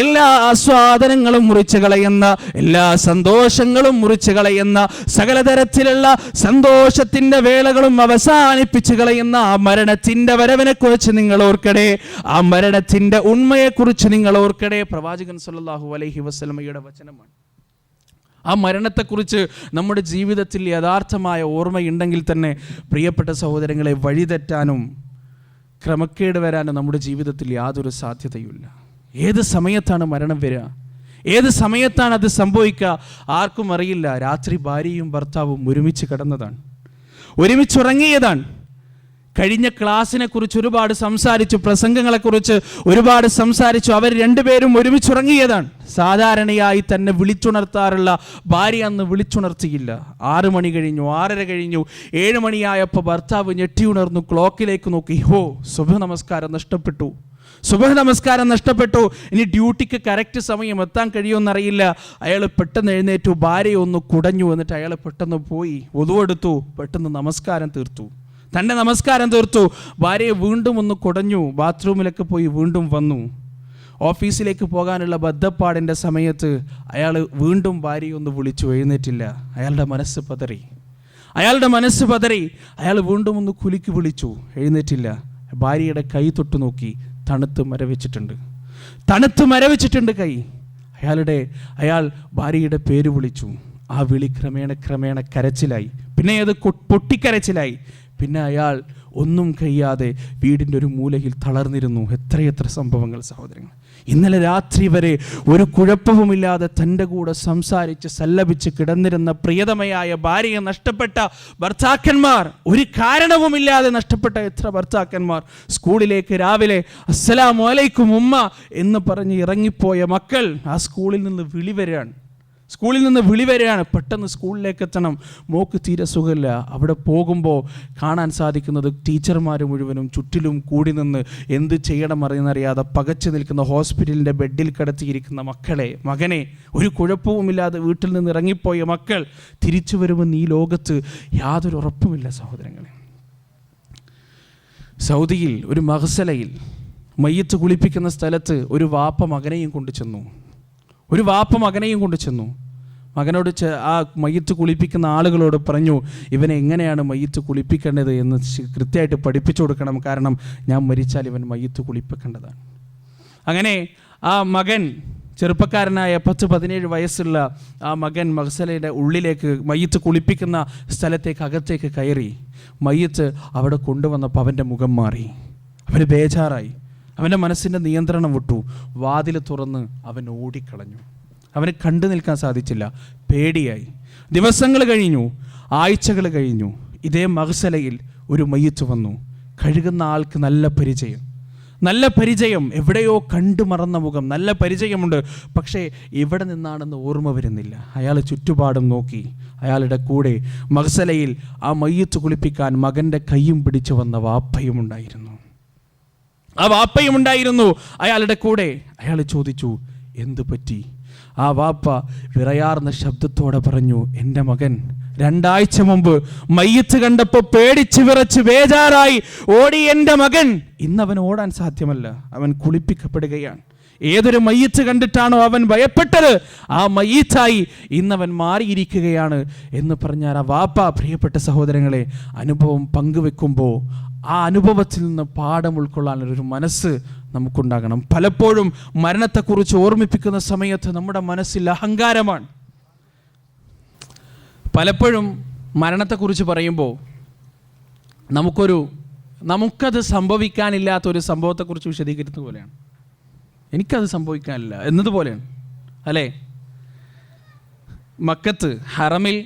എല്ലാ ആസ്വാദനങ്ങളും മുറിച്ചു കളയുന്ന, എല്ലാ സന്തോഷങ്ങളും മുറിച്ചു കളയുന്ന, സകലതരത്തിലുള്ള സന്തോഷത്തിന്റെ വേളകളും അവസാനിപ്പിച്ചു കളയുന്ന ആ മരണത്തിന്റെ വരവിനെ കുറിച്ച് നിങ്ങൾ ഓർക്കണേ, ആ മരണത്തിന്റെ ഉണ്മയെക്കുറിച്ച് നിങ്ങൾ ഓർക്കണേ. പ്രവാചകൻ സല്ലല്ലാഹു അലൈഹി വസല്ലമയുടെ വചനമാണ്. ആ മരണത്തെക്കുറിച്ച് നമ്മുടെ ജീവിതത്തിൽ യഥാർത്ഥമായ ഓർമ്മയുണ്ടെങ്കിൽ തന്നെ പ്രിയപ്പെട്ട സഹോദരങ്ങളെ, വഴിതെറ്റാനും ക്രമക്കേട് വരാനും നമ്മുടെ ജീവിതത്തിൽ യാതൊരു സാധ്യതയുമില്ല. ഏത് സമയത്താണ് മരണം വരിക, ഏത് സമയത്താണ് അത് സംഭവിക്കുക, ആർക്കും അറിയില്ല. രാത്രി ഭാര്യയും ഭർത്താവും ഒരുമിച്ച് കിടന്നതാണ്, ഒരുമിച്ചുറങ്ങിയതാണ്. കഴിഞ്ഞ ക്ലാസ്സിനെ കുറിച്ച് ഒരുപാട് സംസാരിച്ചു, പ്രസംഗങ്ങളെക്കുറിച്ച് ഒരുപാട് സംസാരിച്ചു. അവർ രണ്ടുപേരും ഒരുമിച്ചുറങ്ങിയതാണ്. സാധാരണയായി തന്നെ വിളിച്ചുണർത്താറുള്ള ഭാര്യ അന്ന് വിളിച്ചുണർത്തിയില്ല. 6 മണി കഴിഞ്ഞു, 6:30 കഴിഞ്ഞു, 7 മണിയായപ്പോൾ ഭർത്താവ് ഞെട്ടിയുണർന്നു, ക്ലോക്കിലേക്ക് നോക്കി, ഹോ സുബഹ് നമസ്കാരം നഷ്ടപ്പെട്ടു, ഇനി ഡ്യൂട്ടിക്ക് കറക്റ്റ് സമയം എത്താൻ കഴിയുമെന്നറിയില്ല. അയാൾ പെട്ടെന്ന് എഴുന്നേറ്റു, ഭാര്യയെ ഒന്ന് കുടഞ്ഞു, എന്നിട്ട് അയാൾ പെട്ടെന്ന് പോയി വുളൂഅെടുത്തു, പെട്ടെന്ന് തൻ്റെ നമസ്കാരം തീർത്തു. ഭാര്യയെ വീണ്ടും ഒന്ന് കുടഞ്ഞു, ബാത്റൂമിലൊക്കെ പോയി വീണ്ടും വന്നു. ഓഫീസിലേക്ക് പോകാനുള്ള ബദ്ധപ്പാടിൻ്റെ സമയത്ത് അയാൾ വീണ്ടും ഭാര്യയെ ഒന്ന് വിളിച്ചു, എഴുന്നേറ്റില്ല. അയാളുടെ മനസ്സ് പതറി. അയാൾ വീണ്ടും ഒന്ന് കുലുക്കി വിളിച്ചു, എഴുന്നേറ്റില്ല. ഭാര്യയുടെ കൈ തൊട്ടു നോക്കി, തണുത്ത് മരവിച്ചിട്ടുണ്ട് കൈ. അയാൾ ഭാര്യയുടെ പേര് വിളിച്ചു. ആ വിളി ക്രമേണ കരച്ചിലായി, പിന്നെ അത് പൊട്ടിക്കരച്ചിലായി. പിന്നെ അയാൾ ഒന്നും കഴിയാതെ വീടിൻ്റെ ഒരു മൂലയിൽ തളർന്നിരുന്നു. എത്രയെത്ര സംഭവങ്ങൾ സഹോദരങ്ങൾ! ഇന്നലെ രാത്രി വരെ ഒരു കുഴപ്പവുമില്ലാതെ തൻ്റെ കൂടെ സംസാരിച്ച് സല്ലപിച്ച് കിടന്നിരുന്ന പ്രിയതമയായ ഭാര്യയെ നഷ്ടപ്പെട്ട ഭർത്താക്കന്മാർ, ഒരു കാരണവുമില്ലാതെ നഷ്ടപ്പെട്ട എത്ര ഭർത്താക്കന്മാർ. സ്കൂളിലേക്ക് രാവിലെ അസ്സലാമു അലൈക്കും ഉമ്മ എന്ന് പറഞ്ഞ് ഇറങ്ങിപ്പോയ മക്കൾ ആ സ്കൂളിൽ നിന്ന് വിളി വരികയാണ്. പെട്ടെന്ന് സ്കൂളിലേക്ക് എത്തണം, മോക്ക് തീരെ സുഖമില്ല. അവിടെ പോകുമ്പോൾ കാണാൻ സാധിക്കുന്നത് ടീച്ചർമാർ മുഴുവനും ചുറ്റിലും കൂടി നിന്ന് എന്ത് ചെയ്യണം അറിയാതെ പകച്ചു നിൽക്കുന്ന ഹോസ്പിറ്റലിൻ്റെ ബെഡിൽ കിടത്തിയിരിക്കുന്ന മകനെ, ഒരു കുഴപ്പവുമില്ലാതെ വീട്ടിൽ നിന്ന് ഇറങ്ങിപ്പോയ മക്കൾ തിരിച്ചു വരുമെന്ന് ഈ ലോകത്ത് യാതൊരു ഉറപ്പുമില്ല സഹോദരങ്ങളെ. സൗദിയിൽ ഒരു മഹ്സലയിൽ മയ്യത്ത് കുളിപ്പിക്കുന്ന സ്ഥലത്ത് ഒരു വാപ്പ മകനെയും കൊണ്ടു ചെന്നു. മകനോട് ആ മയ്യത്ത് കുളിപ്പിക്കുന്ന ആളുകളോട് പറഞ്ഞു, ഇവനെ എങ്ങനെയാണ് മയ്യത്ത് കുളിപ്പിക്കേണ്ടത് എന്ന് കൃത്യമായിട്ട് പഠിപ്പിച്ചു കൊടുക്കണം, കാരണം ഞാൻ മരിച്ചാൽ ഇവൻ മയ്യത്ത് കുളിപ്പിക്കേണ്ടതാണ്. അങ്ങനെ ആ മകൻ, ചെറുപ്പക്കാരനായ 10-17 വയസ്സുള്ള ആ മകൻ മഹ്സലയുടെ ഉള്ളിലേക്ക്, മയ്യത്ത് കുളിപ്പിക്കുന്ന സ്ഥലത്തേക്ക് അകത്തേക്ക് കയറി. മയ്യത്ത് അവിടെ കൊണ്ടുവന്നപ്പോൾ അവൻ്റെ മുഖം മാറി, അവന് ബേജാറായി, അവൻ്റെ മനസ്സിൻ്റെ നിയന്ത്രണം വിട്ടു. വാതിൽ തുറന്ന് അവൻ ഓടിക്കളഞ്ഞു. അവന് കണ്ടു നിൽക്കാൻ സാധിച്ചില്ല, പേടിയായി. ദിവസങ്ങൾ കഴിഞ്ഞു, ആഴ്ചകൾ കഴിഞ്ഞു. ഇതേ മഹ്സലയിൽ ഒരു മയ്യത്ത് വന്നു. കഴുകുന്ന ആൾക്ക് നല്ല പരിചയം, എവിടെയോ കണ്ടു മറന്ന മുഖം, നല്ല പരിചയമുണ്ട്. പക്ഷേ എവിടെ നിന്നാണെന്ന് ഓർമ്മ വരുന്നില്ല. അയാൾ ചുറ്റുപാടും നോക്കി. അയാളുടെ കൂടെ മഹ്സലയിൽ ആ മയ്യത്ത് കുളിപ്പിക്കാൻ മകൻ്റെ കൈയും പിടിച്ചു വന്ന വാപ്പയും ഉണ്ടായിരുന്നു അയാളുടെ കൂടെ. അയാൾ ചോദിച്ചു, എന്തു പറ്റി? ആ വാപ്പ വിറയാർന്ന ശബ്ദത്തോടെ പറഞ്ഞു, എൻ്റെ മകൻ 2 ആഴ്ച മുമ്പ് മയ്യത്ത് കണ്ടപ്പോൾ പേടിച്ച് വിറച്ച് ബേജാറായി ഓടി എൻ്റെ മകൻ. ഇന്നവൻ ഓടാൻ സാധ്യമല്ല, അവൻ കുളിപ്പിക്കപ്പെടുകയാണ്. ഏതൊരു മയ്യത്ത് കണ്ടിട്ടാണോ അവൻ ഭയപ്പെട്ടത്, ആ മയ്യത്തായി ഇന്നവൻ മാറിയിരിക്കുകയാണ് എന്ന് പറഞ്ഞാൽ ആ വാപ്പ, പ്രിയപ്പെട്ട സഹോദരങ്ങളെ, അനുഭവം പങ്കുവെക്കുമ്പോൾ ആ അനുഭവത്തിൽ നിന്ന് പാഠം ഉൾക്കൊള്ളാനൊരു മനസ്സ് നമുക്കുണ്ടാകണം. പലപ്പോഴും മരണത്തെക്കുറിച്ച് ഓർമ്മിപ്പിക്കുന്ന സമയത്ത് നമ്മുടെ മനസ്സിൽ അഹങ്കാരമാണ്. പലപ്പോഴും മരണത്തെക്കുറിച്ച് പറയുമ്പോൾ നമുക്കത് സംഭവിക്കാനില്ലാത്തൊരു സംഭവത്തെക്കുറിച്ച് വിശദീകരിക്കുന്ന പോലെയാണ്. എനിക്കത് സംഭവിക്കാനില്ല എന്നതുപോലെയാണ് അല്ലേ? മക്കത്ത് ഹറമിൽ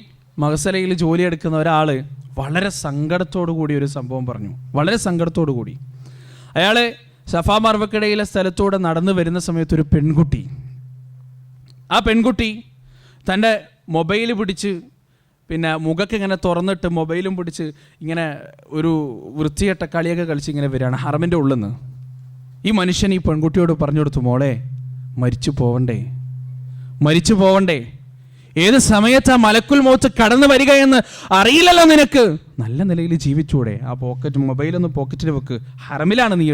മഹ്സലയിൽ ജോലിയെടുക്കുന്ന ഒരാൾ വളരെ സങ്കടത്തോടു കൂടി ഒരു സംഭവം പറഞ്ഞു. വളരെ സങ്കടത്തോടു കൂടി അയാൾ സഫാ മർവക്കിടയിലെ സ്ഥലത്തൂടെ നടന്നു വരുന്ന സമയത്ത് ഒരു പെൺകുട്ടി തൻ്റെ മൊബൈൽ പിടിച്ച്, പിന്നെ മുഖക്ക് ഇങ്ങനെ തുറന്നിട്ട് മൊബൈലും പിടിച്ച് ഇങ്ങനെ ഒരു വൃത്തികെട്ട കളിയൊക്കെ കളിച്ച് ഇങ്ങനെ വരികയാണ് ഹറമിൻ്റെ ഉള്ളിൽ നിന്ന്. ഈ മനുഷ്യൻ ഈ പെൺകുട്ടിയോട് പറഞ്ഞു കൊടുത്തു, മോളെ മരിച്ചു പോവണ്ടേ, ഏത് സമയത്താ മലക്കുൽ മൗത്ത് കടന്നു വരിക എന്ന് അറിയില്ലല്ലോ നിനക്ക്, നല്ല നിലയിൽ ജീവിച്ചൂടെ, ആ മൊബൈലൊന്ന് പോക്കറ്റിൽ വെക്ക്, ഹറമിലാണ് നീ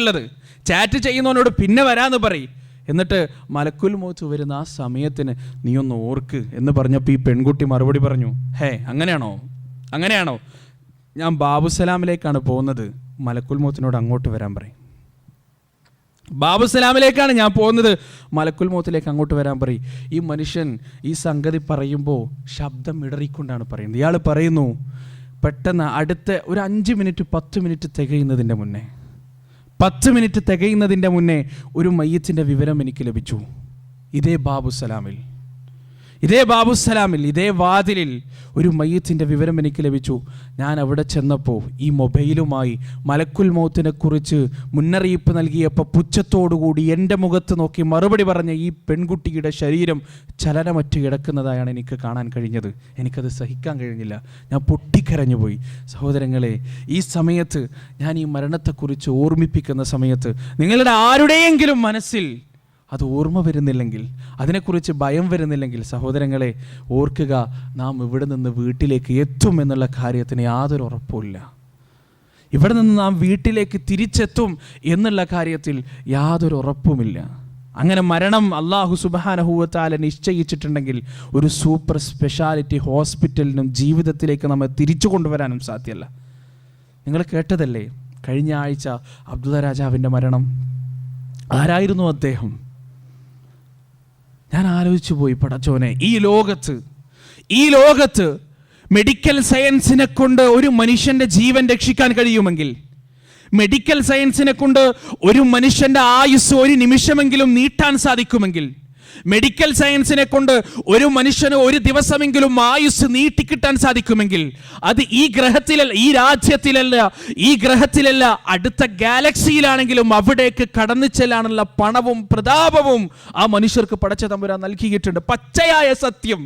ഉള്ളത്, ചാറ്റ് ചെയ്യുന്നവനോട് പിന്നെ വരാന്ന് പറയും, എന്നിട്ട് മലക്കുൽ മൗത്ത് വരുന്ന ആ സമയത്തിന് നീ ഒന്ന് ഓർക്ക് എന്ന് പറഞ്ഞപ്പോൾ ഈ പെൺകുട്ടി മറുപടി പറഞ്ഞു, അങ്ങനെയാണോ ഞാൻ ബാബുസലാമിലേക്കാണ് പോകുന്നത്, മലക്കുൽ മൗത്തിനോട് അങ്ങോട്ട് വരാൻ പറയും. ബാബുസലാമിലേക്കാണ് ഞാൻ പോകുന്നത്, മലക്കുൽ മൗത്തിലേക്ക് അങ്ങോട്ട് വരാൻ പറയും. ഈ മനുഷ്യൻ ഈ സംഗതി പറയുമ്പോൾ ശബ്ദം ഇടറിക്കൊണ്ടാണ് പറയുന്നത്. ഇയാൾ പറയുന്നു, പെട്ടെന്ന് അടുത്ത ഒരു 5 മിനിറ്റ് 10 മിനിറ്റ് തികയുന്നതിൻ്റെ മുന്നേ ഒരു മയ്യത്തിൻ്റെ വിവരം എനിക്ക് ലഭിച്ചു. ഇതേ ബാബുസലാമിൽ ഇതേ വാതിലിൽ ഒരു മയ്യത്തിൻ്റെ വിവരം എനിക്ക് ലഭിച്ചു. ഞാൻ അവിടെ ചെന്നപ്പോൾ ഈ മൊബൈലുമായി മലക്കുൽ മൗത്തിനെ കുറിച്ച് മുന്നറിയിപ്പ് നൽകിയപ്പോൾ പുച്ഛത്തോടുകൂടി എൻ്റെ മുഖത്ത് നോക്കി മറുപടി പറഞ്ഞ ഈ പെൺകുട്ടിയുടെ ശരീരം ചലനമറ്റ് കിടക്കുന്നതായാണ് എനിക്ക് കാണാൻ കഴിഞ്ഞത്. എനിക്കത് സഹിക്കാൻ കഴിഞ്ഞില്ല, ഞാൻ പൊട്ടിക്കരഞ്ഞുപോയി. സഹോദരങ്ങളെ, ഈ സമയത്ത് ഞാൻ ഈ മരണത്തെക്കുറിച്ച് ഓർമ്മിപ്പിക്കുന്ന സമയത്ത് നിങ്ങളുടെ ആരുടെയെങ്കിലും മനസ്സിൽ അത് ഓർമ്മ വരുന്നില്ലെങ്കിൽ, അതിനെക്കുറിച്ച് ഭയം വരുന്നില്ലെങ്കിൽ, സഹോദരങ്ങളെ ഓർക്കുക, നാം ഇവിടെ നിന്ന് വീട്ടിലേക്ക് എത്തും എന്നുള്ള കാര്യത്തിന് യാതൊരു ഉറപ്പുമില്ല. ഇവിടെ നിന്ന് നാം വീട്ടിലേക്ക് തിരിച്ചെത്തും എന്നുള്ള കാര്യത്തിൽ യാതൊരു ഉറപ്പുമില്ല. അങ്ങനെ മരണം അല്ലാഹു സുബ്ഹാനഹു വ തആല നിശ്ചയിച്ചിട്ടുണ്ടെങ്കിൽ ഒരു സൂപ്പർ സ്പെഷ്യാലിറ്റി ഹോസ്പിറ്റലിനും ജീവിതത്തിലേക്ക് നമ്മെ തിരിച്ചു കൊണ്ടുവരാനും സാധ്യമല്ല. നിങ്ങൾ കേട്ടതല്ലേ കഴിഞ്ഞ ആഴ്ച അബ്ദുള്ള രാജാവിൻ്റെ മരണം? ആരായിരുന്നു അദ്ദേഹം? ഞാൻ ആലോചിച്ചു പോയി, പടച്ചോനെ, ഈ ലോകത്ത് മെഡിക്കൽ സയൻസിനെ കൊണ്ട് ഒരു മനുഷ്യൻ്റെ ജീവൻ രക്ഷിക്കാൻ കഴിയുമെങ്കിൽ, മെഡിക്കൽ സയൻസിനെ കൊണ്ട് ഒരു മനുഷ്യന്റെ ആയുസ് ഒരു നിമിഷമെങ്കിലും നീട്ടാൻ സാധിക്കുമെങ്കിൽ, മെഡിക്കൽ സയൻസിനെ കൊണ്ട് ഒരു മനുഷ്യന് ഒരു ദിവസമെങ്കിലും ആയുസ് നീട്ടിക്കിട്ടാൻ സാധിക്കുമെങ്കിൽ, അത് ഈ ഗ്രഹത്തിലല്ല, ഈ രാജ്യത്തിലല്ല, ഈ ഗ്രഹത്തിലല്ല, അടുത്ത ഗാലക്സിയിലാണെങ്കിലും അവിടേക്ക് കടന്നു ചെല്ലാനുള്ള പണവും പ്രതാപവും ആ മനുഷ്യർക്ക് പടച്ച തമ്പുരാൻ നൽകിയിട്ടുണ്ട്. പച്ചയായ സത്യം,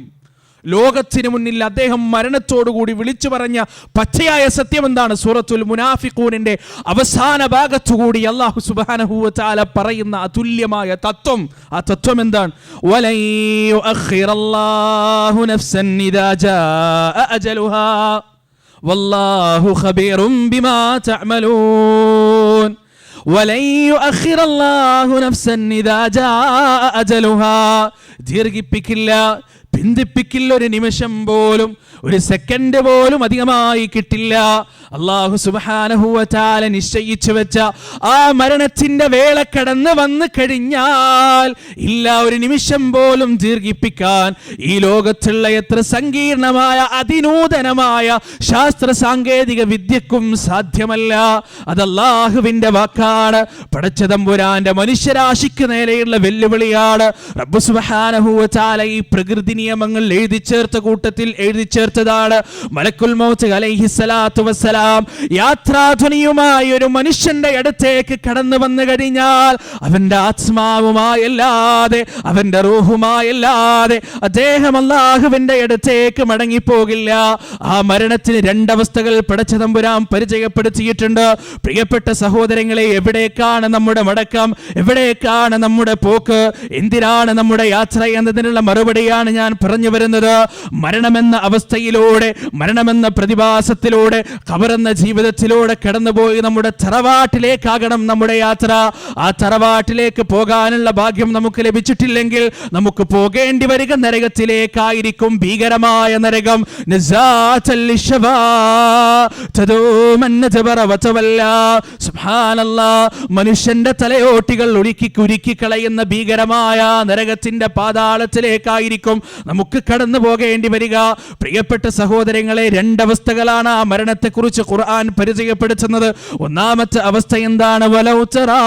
ലോകത്തിന് മുന്നിൽ അദ്ദേഹം മരണത്തോടുകൂടി വിളിച്ചു പറഞ്ഞ പച്ചയായ സത്യം എന്താണ്? സൂറത്തുൽ മുനാഫിഖൂനിന്റെ അവസാന ഭാഗത്തുകൂടി അല്ലാഹു സുബ്ഹാനഹു വ തആല പറയുന്ന അതുല്യമായ തത്വം. ആ തത്വം എന്താണ്? വലൻ യുഅഖിറല്ലാഹു നഫ്സൻ ഇദാ ജാഅ അജലുഹാ വല്ലാഹു ഖബീറും ബിമാ തഅമലൂൻ. വലൻ യുഅഖിറല്ലാഹു നഫ്സൻ ഇദാ ജാഅ അജലുഹാ. ദീർഘിപ്പിക്കില്ല, പിന്തിപ്പിക്കില്ല, ഒരു നിമിഷം പോലും, ഒരു സെക്കൻഡ് പോലും അധികമായി കിട്ടില്ല. അല്ലാഹു സുബ്ഹാനഹു വ തആല നിശ്ചയിച്ചു വെച്ച ആ മരണത്തിന്റെ വേള കടന്നു വന്നു കഴിഞ്ഞാൽ ഇല്ല ഒരു നിമിഷം പോലും ദീർഘിപ്പിക്കാൻ ഈ ലോകത്തുള്ള എത്ര സങ്കീർണമായ അതിനൂതനമായ ശാസ്ത്ര സാങ്കേതിക വിദ്യക്കും സാധ്യമല്ല. അത് അല്ലാഹുവിന്റെ വാക്കാണ്. പടച്ച തമ്പുരാന്റെ മനുഷ്യരാശിക്ക് നേരെയുള്ള വെല്ലുവിളിയാണ്. റബ്ബ് സുബ്ഹാനഹു വ തആല ഈ പ്രകൃതി നിയമങ്ങൾ എഴുതി ചേർത്ത കൂട്ടത്തിൽ എഴുതി ചേർത്തതാണ്. മലക്കുൽ മൗത്ത് അലൈഹിസ്സലാത്തു വസ്സലാം യാത്രാധ്വനിയുമായി ഒരു മനുഷ്യന്റെ അടുത്തേക്ക് കടന്നു വന്നു കഴിഞ്ഞാൽ അവന്റെ ആത്മാവുമായല്ലാതെ, അവന്റെ റൂഹുമായല്ലാതെ അദ്ദേഹം അല്ലാഹുവിന്റെ അടുത്തേക്ക് മടങ്ങിപ്പോകില്ല. ആ മരണത്തിന് രണ്ടവസ്ഥകൾ പടച്ച തമ്പുരാൻ പരിചയപ്പെടുത്തിയിട്ടുണ്ട്. പ്രിയപ്പെട്ട സഹോദരങ്ങളെ, എവിടേക്കാണ് നമ്മുടെ മടക്കം? എവിടേക്കാണ് നമ്മുടെ പോക്ക്? എന്തിനാണ് നമ്മുടെ യാത്ര എന്നതിനുള്ള മറുപടിയാണ് ഞാൻ പറഞ്ഞു വരുന്നത്. മരണമെന്ന അവസ്ഥയിലൂടെ, മരണമെന്ന പ്രതിഭാസത്തിലൂടെ, ഖബറെന്ന ജീവിതത്തിലൂടെ കടന്നുപോയി നമ്മുടെ തറവാട്ടിലേക്കാകണം നമ്മുടെ യാത്ര. ആ തറവാട്ടിലേക്ക് പോകാനുള്ള ഭാഗ്യം നമുക്ക് ലഭിച്ചിട്ടില്ലെങ്കിൽ നമുക്ക് പോകേണ്ടി വരിക നരകത്തിലേക്കായിരിക്കും. ഭീകരമായ നരകം. മനുഷ്യന്റെ തലയോട്ടികൾ ഉരുക്കി കുരുക്കി കളയുന്ന ഭീകരമായ നരകത്തിന്റെ പാതാളത്തിലേക്കായിരിക്കും നമുക്ക് കടന്നു പോകേണ്ടി വരിക. പ്രിയപ്പെട്ട സഹോദരങ്ങളെ, രണ്ടവസ്ഥകളാണ് ആ മരണത്തെക്കുറിച്ച് ഖുർആൻ പരിചയപ്പെടുത്തുന്നത്. ഒന്നാമത്തെ അവസ്ഥ എന്താണ്? വലൗ തറാ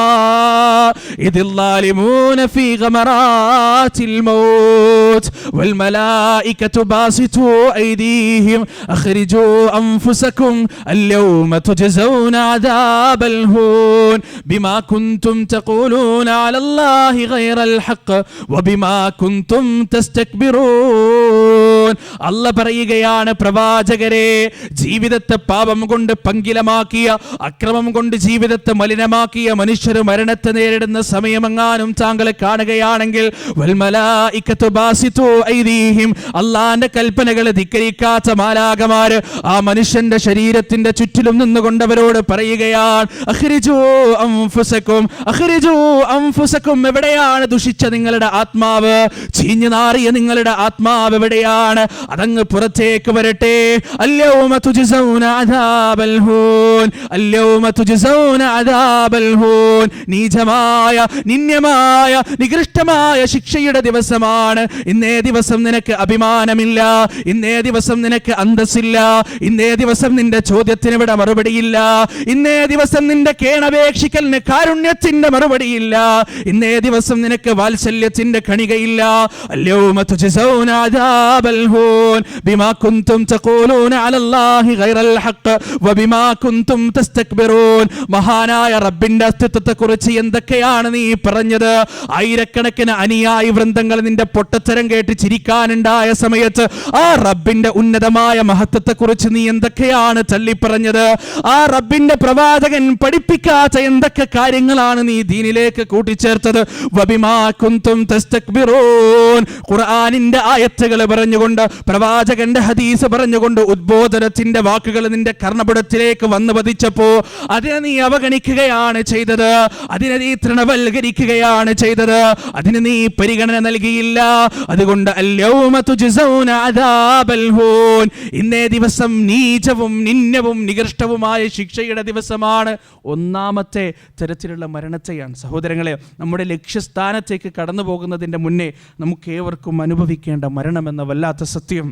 ഇദിൽ ളാലിമൂന ഫീ ഗമറാത്തിൽ മൗത്ത് വൽ മലായികതു ബാസിതു ഐദീഹിം അഖ്രിജൂ അൻഫുസകും അൽയൗമ തുജ്സൗന അദാബൽ ഹൂൻ ബിമാ കുൻതും തഖൂലൂന അലല്ലാഹി ഗൈറൽ ഹഖ് വബിമാ കുൻതും തസ്തക്ബിറൂൻ. അല്ലാഹ് പറയുകയാണ്, പ്രവാചകരെ, ജീവിതത്തെ പാപം കൊണ്ട് പങ്കിലമാക്കിയ, അക്രമം കൊണ്ട് ജീവിതത്തെ മലിനമാക്കിയ മനുഷ്യർ മരണത്തെ നേരിടുന്ന സമയമെങ്ങാനും താങ്കൾ കാണുകയാണെങ്കിൽ വൽമലായികതു ബാസിതു ഐദീഹിം, അല്ലാഹുവിന്റെ കൽപ്പനകളെ ധിക്കരിക്കാത്ത മാലാഖമാര് ആ മനുഷ്യന്റെ ശരീരത്തിന്റെ ചുറ്റിലും നിന്നുകൊണ്ടവരോട് പറയുകയാണ്, അഖ്രിജൂ അൻഫുസകും, അഖ്രിജൂ അൻഫുസകും. എവിടെയാണ് ദുഷിച്ച നിങ്ങളുടെ ആത്മാവ്? ചീഞ്ഞു നാറിയ നിങ്ങളുടെ ആത്മാവ് എവിടെയാണ്? അതങ്ങ് പുറത്തേക്ക് വരട്ടെ. അൽയൗമ തുജ്സൗന അദാബൽ ഹൂൻ, അൽയൗമ തുജ്സൗന അദാബൽ ഹൂൻ. നീചമായ, നിന്ദ്യമായ, നികൃഷ്ടമായ ശിക്ഷയുടെ ദിവസമാണ്. ഇന്നേ ദിവസം നിനക്ക് അഭിമാനമില്ല, ഇന്നേ ദിവസം നിനക്ക് അന്തസ്സില്ല, ഇന്നേ ദിവസം നിന്റെ ചോദ്യത്തിന് ഇവിടെ മറുപടിയില്ല, ഇന്നേ ദിവസം നിന്റെ കേണപേക്ഷിക്കലിന് കാരുണ്യത്തിന്റെ മറുപടിയില്ല, ഇന്നേ ദിവസം നിനക്ക് വാത്സല്യത്തിന്റെ കണികയില്ല. അൽയൗമ തുജ്സൗന അദാബൽ ഹൂൻ ബിമാ കുൻതും തഖൂലൂന അലല്ലാഹി ഗൈറൽ ഹഖ് വബിമാ കുൻതും തസ്തക്ബിറൂൻ. മഹാനായ റബ്ബിന്റെ അസ്തിത്വത്തെക്കുറിച്ച് എന്തൊക്കെയാണ് നീ പറഞ്ഞത്? ആയിരക്കണക്കിന് അനുയായി വൃന്ദങ്ങൾ നിന്റെ പൊട്ടത്തരം കേട്ട് ചിരിക്കാനുണ്ടായ സമയത്ത് ആ റബ്ബിന്റെ ഉന്നതമായ മഹത്വത്തെക്കുറിച്ച് നീ എന്തൊക്കെയാണ് തള്ളിപ്പറഞ്ഞത്? ആ റബ്ബിന്റെ പ്രവാചകൻ പഠിപ്പിക്കാത്ത എന്തൊക്കെ കാര്യങ്ങളാണ് നീ ദീനിലേക്ക് കൂട്ടിച്ചേർത്തത്? വബിമാ കുൻതും തസ്തക്ബിറൂൻ. ഖുർആനിന്റെ ആയത്തുകൾ പറഞ്ഞുകൊണ്ട്, പ്രവാചകന്റെ ഹദീസ് പറഞ്ഞുകൊണ്ട് ഉദ്ബോധനത്തിന്റെ വാക്കുകൾ നിന്റെ കർണപുടത്തിലേക്ക് വന്നു പതിച്ചപ്പോ അതിനെ നീ അവഗണിക്കുകയാണ് ചെയ്തത്, അതിനെ നീ തൃണവൽക്കരിക്കുകയാണ് ചെയ്തത്, അതിന് നീ പരിഗണന നൽകിയില്ല. അതുകൊണ്ട് അൽയൗമ തുജ്സൗന അദാബൽ ഹൂൻ, ഇന്നേ ദിവസം നീചവും നിന്ദ്യവും നികൃഷ്ടവുമായ ശിക്ഷയുടെ ദിവസമാണ്. ഒന്നാമത്തെ തരത്തിലുള്ള മരണത്തെയാണ് സഹോദരങ്ങളെ നമ്മുടെ ലക്ഷ്യസ്ഥാനത്തേക്ക് കടന്നു പോകുന്നതിൻ്റെ മുന്നേ നമുക്ക് ഏവർക്കും അനുഭവിക്കേണ്ട മരണമെന്ന വല്ലാത്ത സത്യം.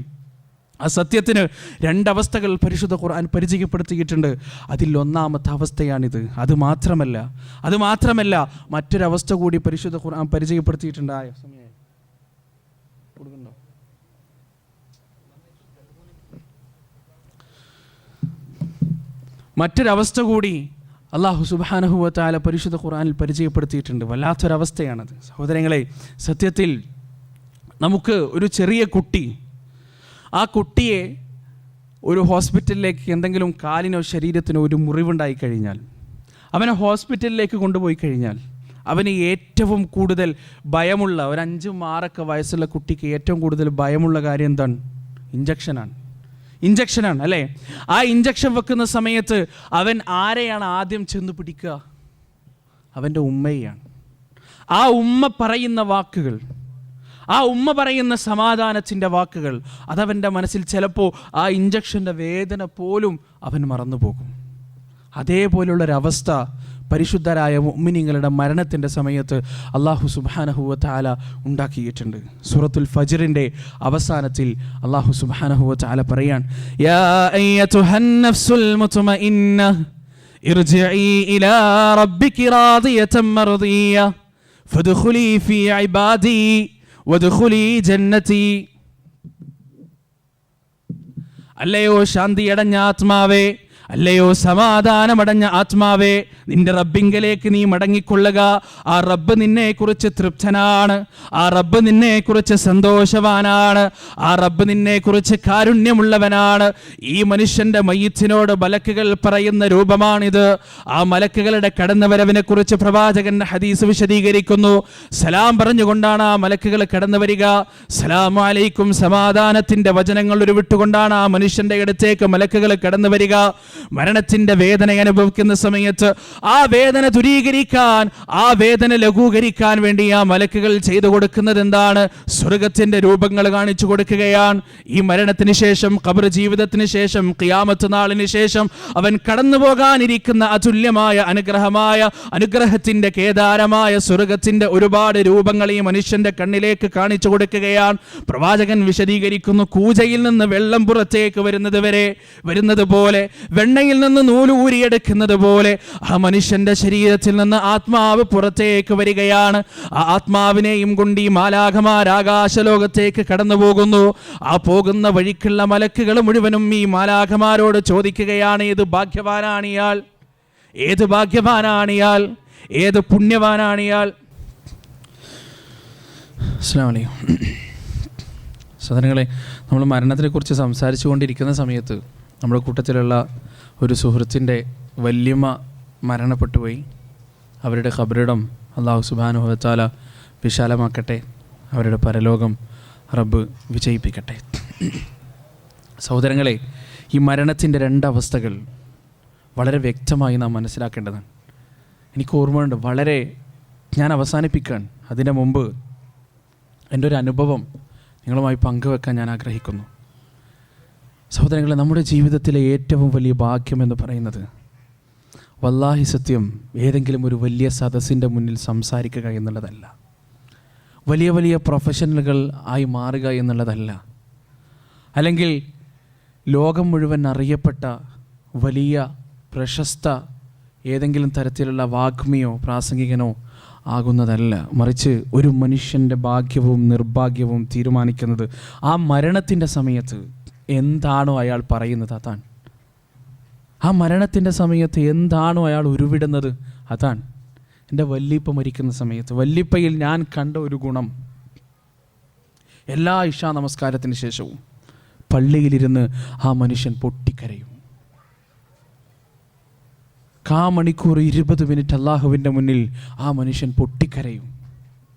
ആ സത്യത്തിന് രണ്ടവസ്ഥകൾ പരിശുദ്ധ ഖുർആൻ പരിചയപ്പെടുത്തിയിട്ടുണ്ട്. അതിൽ ഒന്നാമത്തെ അവസ്ഥയാണിത്. അത് മാത്രമല്ല മറ്റൊരവസ്ഥ കൂടി പരിശുദ്ധ ഖുർആൻ പരിചയപ്പെടുത്തിയിട്ടുണ്ട്. മറ്റൊരവസ്ഥ കൂടി അല്ലാഹു സുബ്ഹാനഹു വ തആല പരിശുദ്ധ ഖുർആനിൽ പരിചയപ്പെടുത്തിയിട്ടുണ്ട്. വല്ലാത്തൊരവസ്ഥയാണത് സഹോദരങ്ങളെ. സത്യത്തിൽ നമുക്ക് ഒരു ചെറിയ കുട്ടി, ആ കുട്ടിയെ ഒരു ഹോസ്പിറ്റലിലേക്ക് എന്തെങ്കിലും കാലിനോ ശരീരത്തിനോ ഒരു മുറിവുണ്ടായി കഴിഞ്ഞാൽ, അവനെ ഹോസ്പിറ്റലിലേക്ക് കൊണ്ടുപോയി കഴിഞ്ഞാൽ അവന് ഏറ്റവും കൂടുതൽ ഭയമുള്ള ഒരു 5-6 വയസ്സുള്ള കുട്ടിക്ക് ഏറ്റവും കൂടുതൽ ഭയമുള്ള കാര്യം എന്താണ്? ഇഞ്ചക്ഷനാണ് അല്ലേ? ആ ഇഞ്ചക്ഷൻ വെക്കുന്ന സമയത്ത് അവൻ ആരെയാണ് ആദ്യം ചെന്ന് പിടിക്കുക? അവൻ്റെ ഉമ്മയെയാണ്. ആ ഉമ്മ പറയുന്ന വാക്കുകൾ, ആ ഉമ്മ പറയുന്ന സമാധാനത്തിൻ്റെ വാക്കുകൾ, അതവൻ്റെ മനസ്സിൽ ചിലപ്പോൾ ആ ഇഞ്ചക്ഷൻ്റെ വേദന പോലും അവൻ മറന്നു പോകും. അതേപോലുള്ളൊരവസ്ഥ പരിശുദ്ധരായ മുഅ്മിനീങ്ങളുടെ മരണത്തിൻ്റെ സമയത്ത് അല്ലാഹു സുബ്ഹാനഹു വ തആല ഉണ്ടാക്കിയിട്ടുണ്ട്. സൂറത്തുൽ ഫജ്റിൻ്റെ അവസാനത്തിൽ അല്ലാഹു സുബ്ഹാനഹു വ തആല പറയാൻ, യാ അയ്യതുഹൻ നഫ്സുൽ മുത്മഇന്ന ഇർജിഇ ഇലാ റബ്ബികി റാദിയതൻ മർദിയ ഫദ്ഖുലി ഫീ ഇബാദി വദ്ഖുലി ജന്നതി. അല്ലയോ ശാന്തിയടഞ്ഞ ആത്മാവേ, അല്ലയോ സമാധാനമടഞ്ഞ ആത്മാവേ, നിന്റെ റബ്ബിങ്കലേക്ക് നീ മടങ്ങിക്കൊള്ളുക. ആ റബ്ബ് നിന്നെക്കുറിച്ച് തൃപ്തനാണ്, ആ റബ്ബ് നിന്നെക്കുറിച്ച് സന്തോഷവാനാണ്, ആ റബ്ബ് നിന്നെക്കുറിച്ച് കാരുണ്യമുള്ളവനാണ്. ഈ മനുഷ്യൻ്റെ മയ്യിത്തിനോട് മലക്കുകൾ പറയുന്ന രൂപമാണിത്. ആ മലക്കുകളുടെ കടന്നുവരവിനെ കുറിച്ച് പ്രവാചകന്റെ ഹദീസ് വിശദീകരിക്കുന്നു. സലാം പറഞ്ഞുകൊണ്ടാണ് ആ മലക്കുകൾ കടന്നു വരിക. സലാമു അലൈക്കും, സമാധാനത്തിന്റെ വചനങ്ങൾ ഉരുവിട്ടുകൊണ്ടാണ് ആ മനുഷ്യന്റെ അടുത്തേക്ക് മലക്കുകൾ കടന്നു വരിക. മരണത്തിന്റെ വേദന അനുഭവിക്കുന്ന സമയത്ത് ആ വേദന ദൂരീകരിക്കാൻ, ആ വേദന ലഘൂകരിക്കാൻ വേണ്ടി ആ മലക്കുകൾ ചെയ്തു കൊടുക്കുന്നത് എന്താണ്? സ്വർഗത്തിന്റെ രൂപങ്ങൾ കാണിച്ചു കൊടുക്കുകയാണ്. ഈ മരണത്തിന് ശേഷം, ഖബർ ജീവിതത്തിന് ശേഷം, ഖിയാമത്ത് നാളിന് ശേഷം അവൻ കടന്നു പോകാനിരിക്കുന്ന അതുല്യമായ അനുഗ്രഹത്തിന്റെ കേദാരമായ സ്വർഗത്തിന്റെ ഒരുപാട് രൂപങ്ങൾ ഈ മനുഷ്യന്റെ കണ്ണിലേക്ക് കാണിച്ചു കൊടുക്കുകയാണ്. പ്രവാചകൻ വിശദീകരിക്കുന്നു, കൂജയിൽ നിന്ന് വെള്ളം പുറത്തേക്ക് വരുന്നത് പോലെ, വെണ്ണയിൽ നിന്ന് നൂല് ഊരിയെടുക്കുന്നത് പോലെ ആ മനുഷ്യന്റെ ശരീരത്തിൽ നിന്ന് ആത്മാവ് പുറത്തേക്ക് വരികയാണ്. ആ ആത്മാവിനെയും കൊണ്ട് ഈ മാലാഖമാർ ആകാശലോകത്തേക്ക് കടന്നു പോകുന്നു. ആ പോകുന്ന വഴിക്കുള്ള മലക്കുകൾ മുഴുവനും ഈ മാലാഖമാരോട് ചോദിക്കുകയാണ്, ഏത് ഭാഗ്യവാനാണിയാൾ, ഏത് ഭാഗ്യവാനാണിയാൾ, ഏത് പുണ്യവാനാണിയാൾ. അസ്സലാമു അലൈക്കും. സഹോദരങ്ങളെ, നമ്മൾ മരണത്തിനെ കുറിച്ച് സംസാരിച്ചു കൊണ്ടിരിക്കുന്ന സമയത്ത് നമ്മുടെ കൂട്ടത്തിലുള്ള ഒരു സുഹൃത്തിൻ്റെ വല്യമ്മ മരണപ്പെട്ടുപോയി. അവരുടെ ഖബറിടം അല്ലാഹു സുബ്ഹാനഹു വ തആല വിശാലമാക്കട്ടെ, അവരുടെ പരലോകം റബ്ബ് വിജയിപ്പിക്കട്ടെ. സഹോദരങ്ങളെ, ഈ മരണത്തിൻ്റെ രണ്ടവസ്ഥകൾ വളരെ വ്യക്തമായി നാം മനസ്സിലാക്കേണ്ടതാണ്. എനിക്ക് ഓർമ്മയുണ്ട്, ഞാൻ അവസാനിപ്പിക്കാൻ അതിന് മുമ്പ് എൻ്റെ ഒരു അനുഭവം നിങ്ങളുമായി പങ്കുവെക്കാൻ ഞാൻ ആഗ്രഹിക്കുന്നു. സഹോദരങ്ങളെ, നമ്മുടെ ജീവിതത്തിലെ ഏറ്റവും വലിയ ഭാഗ്യം എന്ന് പറയുന്നത് വല്ലാഹി സത്യം ഏതെങ്കിലും ഒരു വലിയ സദസ്സിൻ്റെ മുന്നിൽ സംസാരിക്കുക എന്നുള്ളതല്ല, വലിയ വലിയ പ്രൊഫഷണലുകൾ ആയി മാറുക എന്നുള്ളതല്ല, അല്ലെങ്കിൽ ലോകം മുഴുവൻ അറിയപ്പെട്ട വലിയ പ്രശസ്ത ഏതെങ്കിലും തരത്തിലുള്ള വാഗ്മിയോ പ്രാസംഗികനോ ആകുന്നതല്ല. മറിച്ച് ഒരു മനുഷ്യൻ്റെ ഭാഗ്യവും നിർഭാഗ്യവും തീരുമാനിക്കുന്നത് ആ മരണത്തിൻ്റെ സമയത്ത് എന്താണോ അയാൾ പറയുന്നത് അതാണ്. ആ മരണത്തിൻ്റെ സമയത്ത് എന്താണോ അയാൾ ഉരുവിടുന്നത് അതാണ്. എൻ്റെ വല്ലിപ്പ മരിക്കുന്ന സമയത്ത് വല്ലിപ്പയിൽ ഞാൻ കണ്ട ഒരു ഗുണം, എല്ലാ ഇശാ നമസ്കാരത്തിന് ശേഷവും പള്ളിയിലിരുന്ന് ആ മനുഷ്യൻ പൊട്ടിക്കരയും. മണിക്കൂർ 20 മിനിറ്റ് അള്ളാഹുവിൻ്റെ മുന്നിൽ ആ മനുഷ്യൻ പൊട്ടിക്കരയും.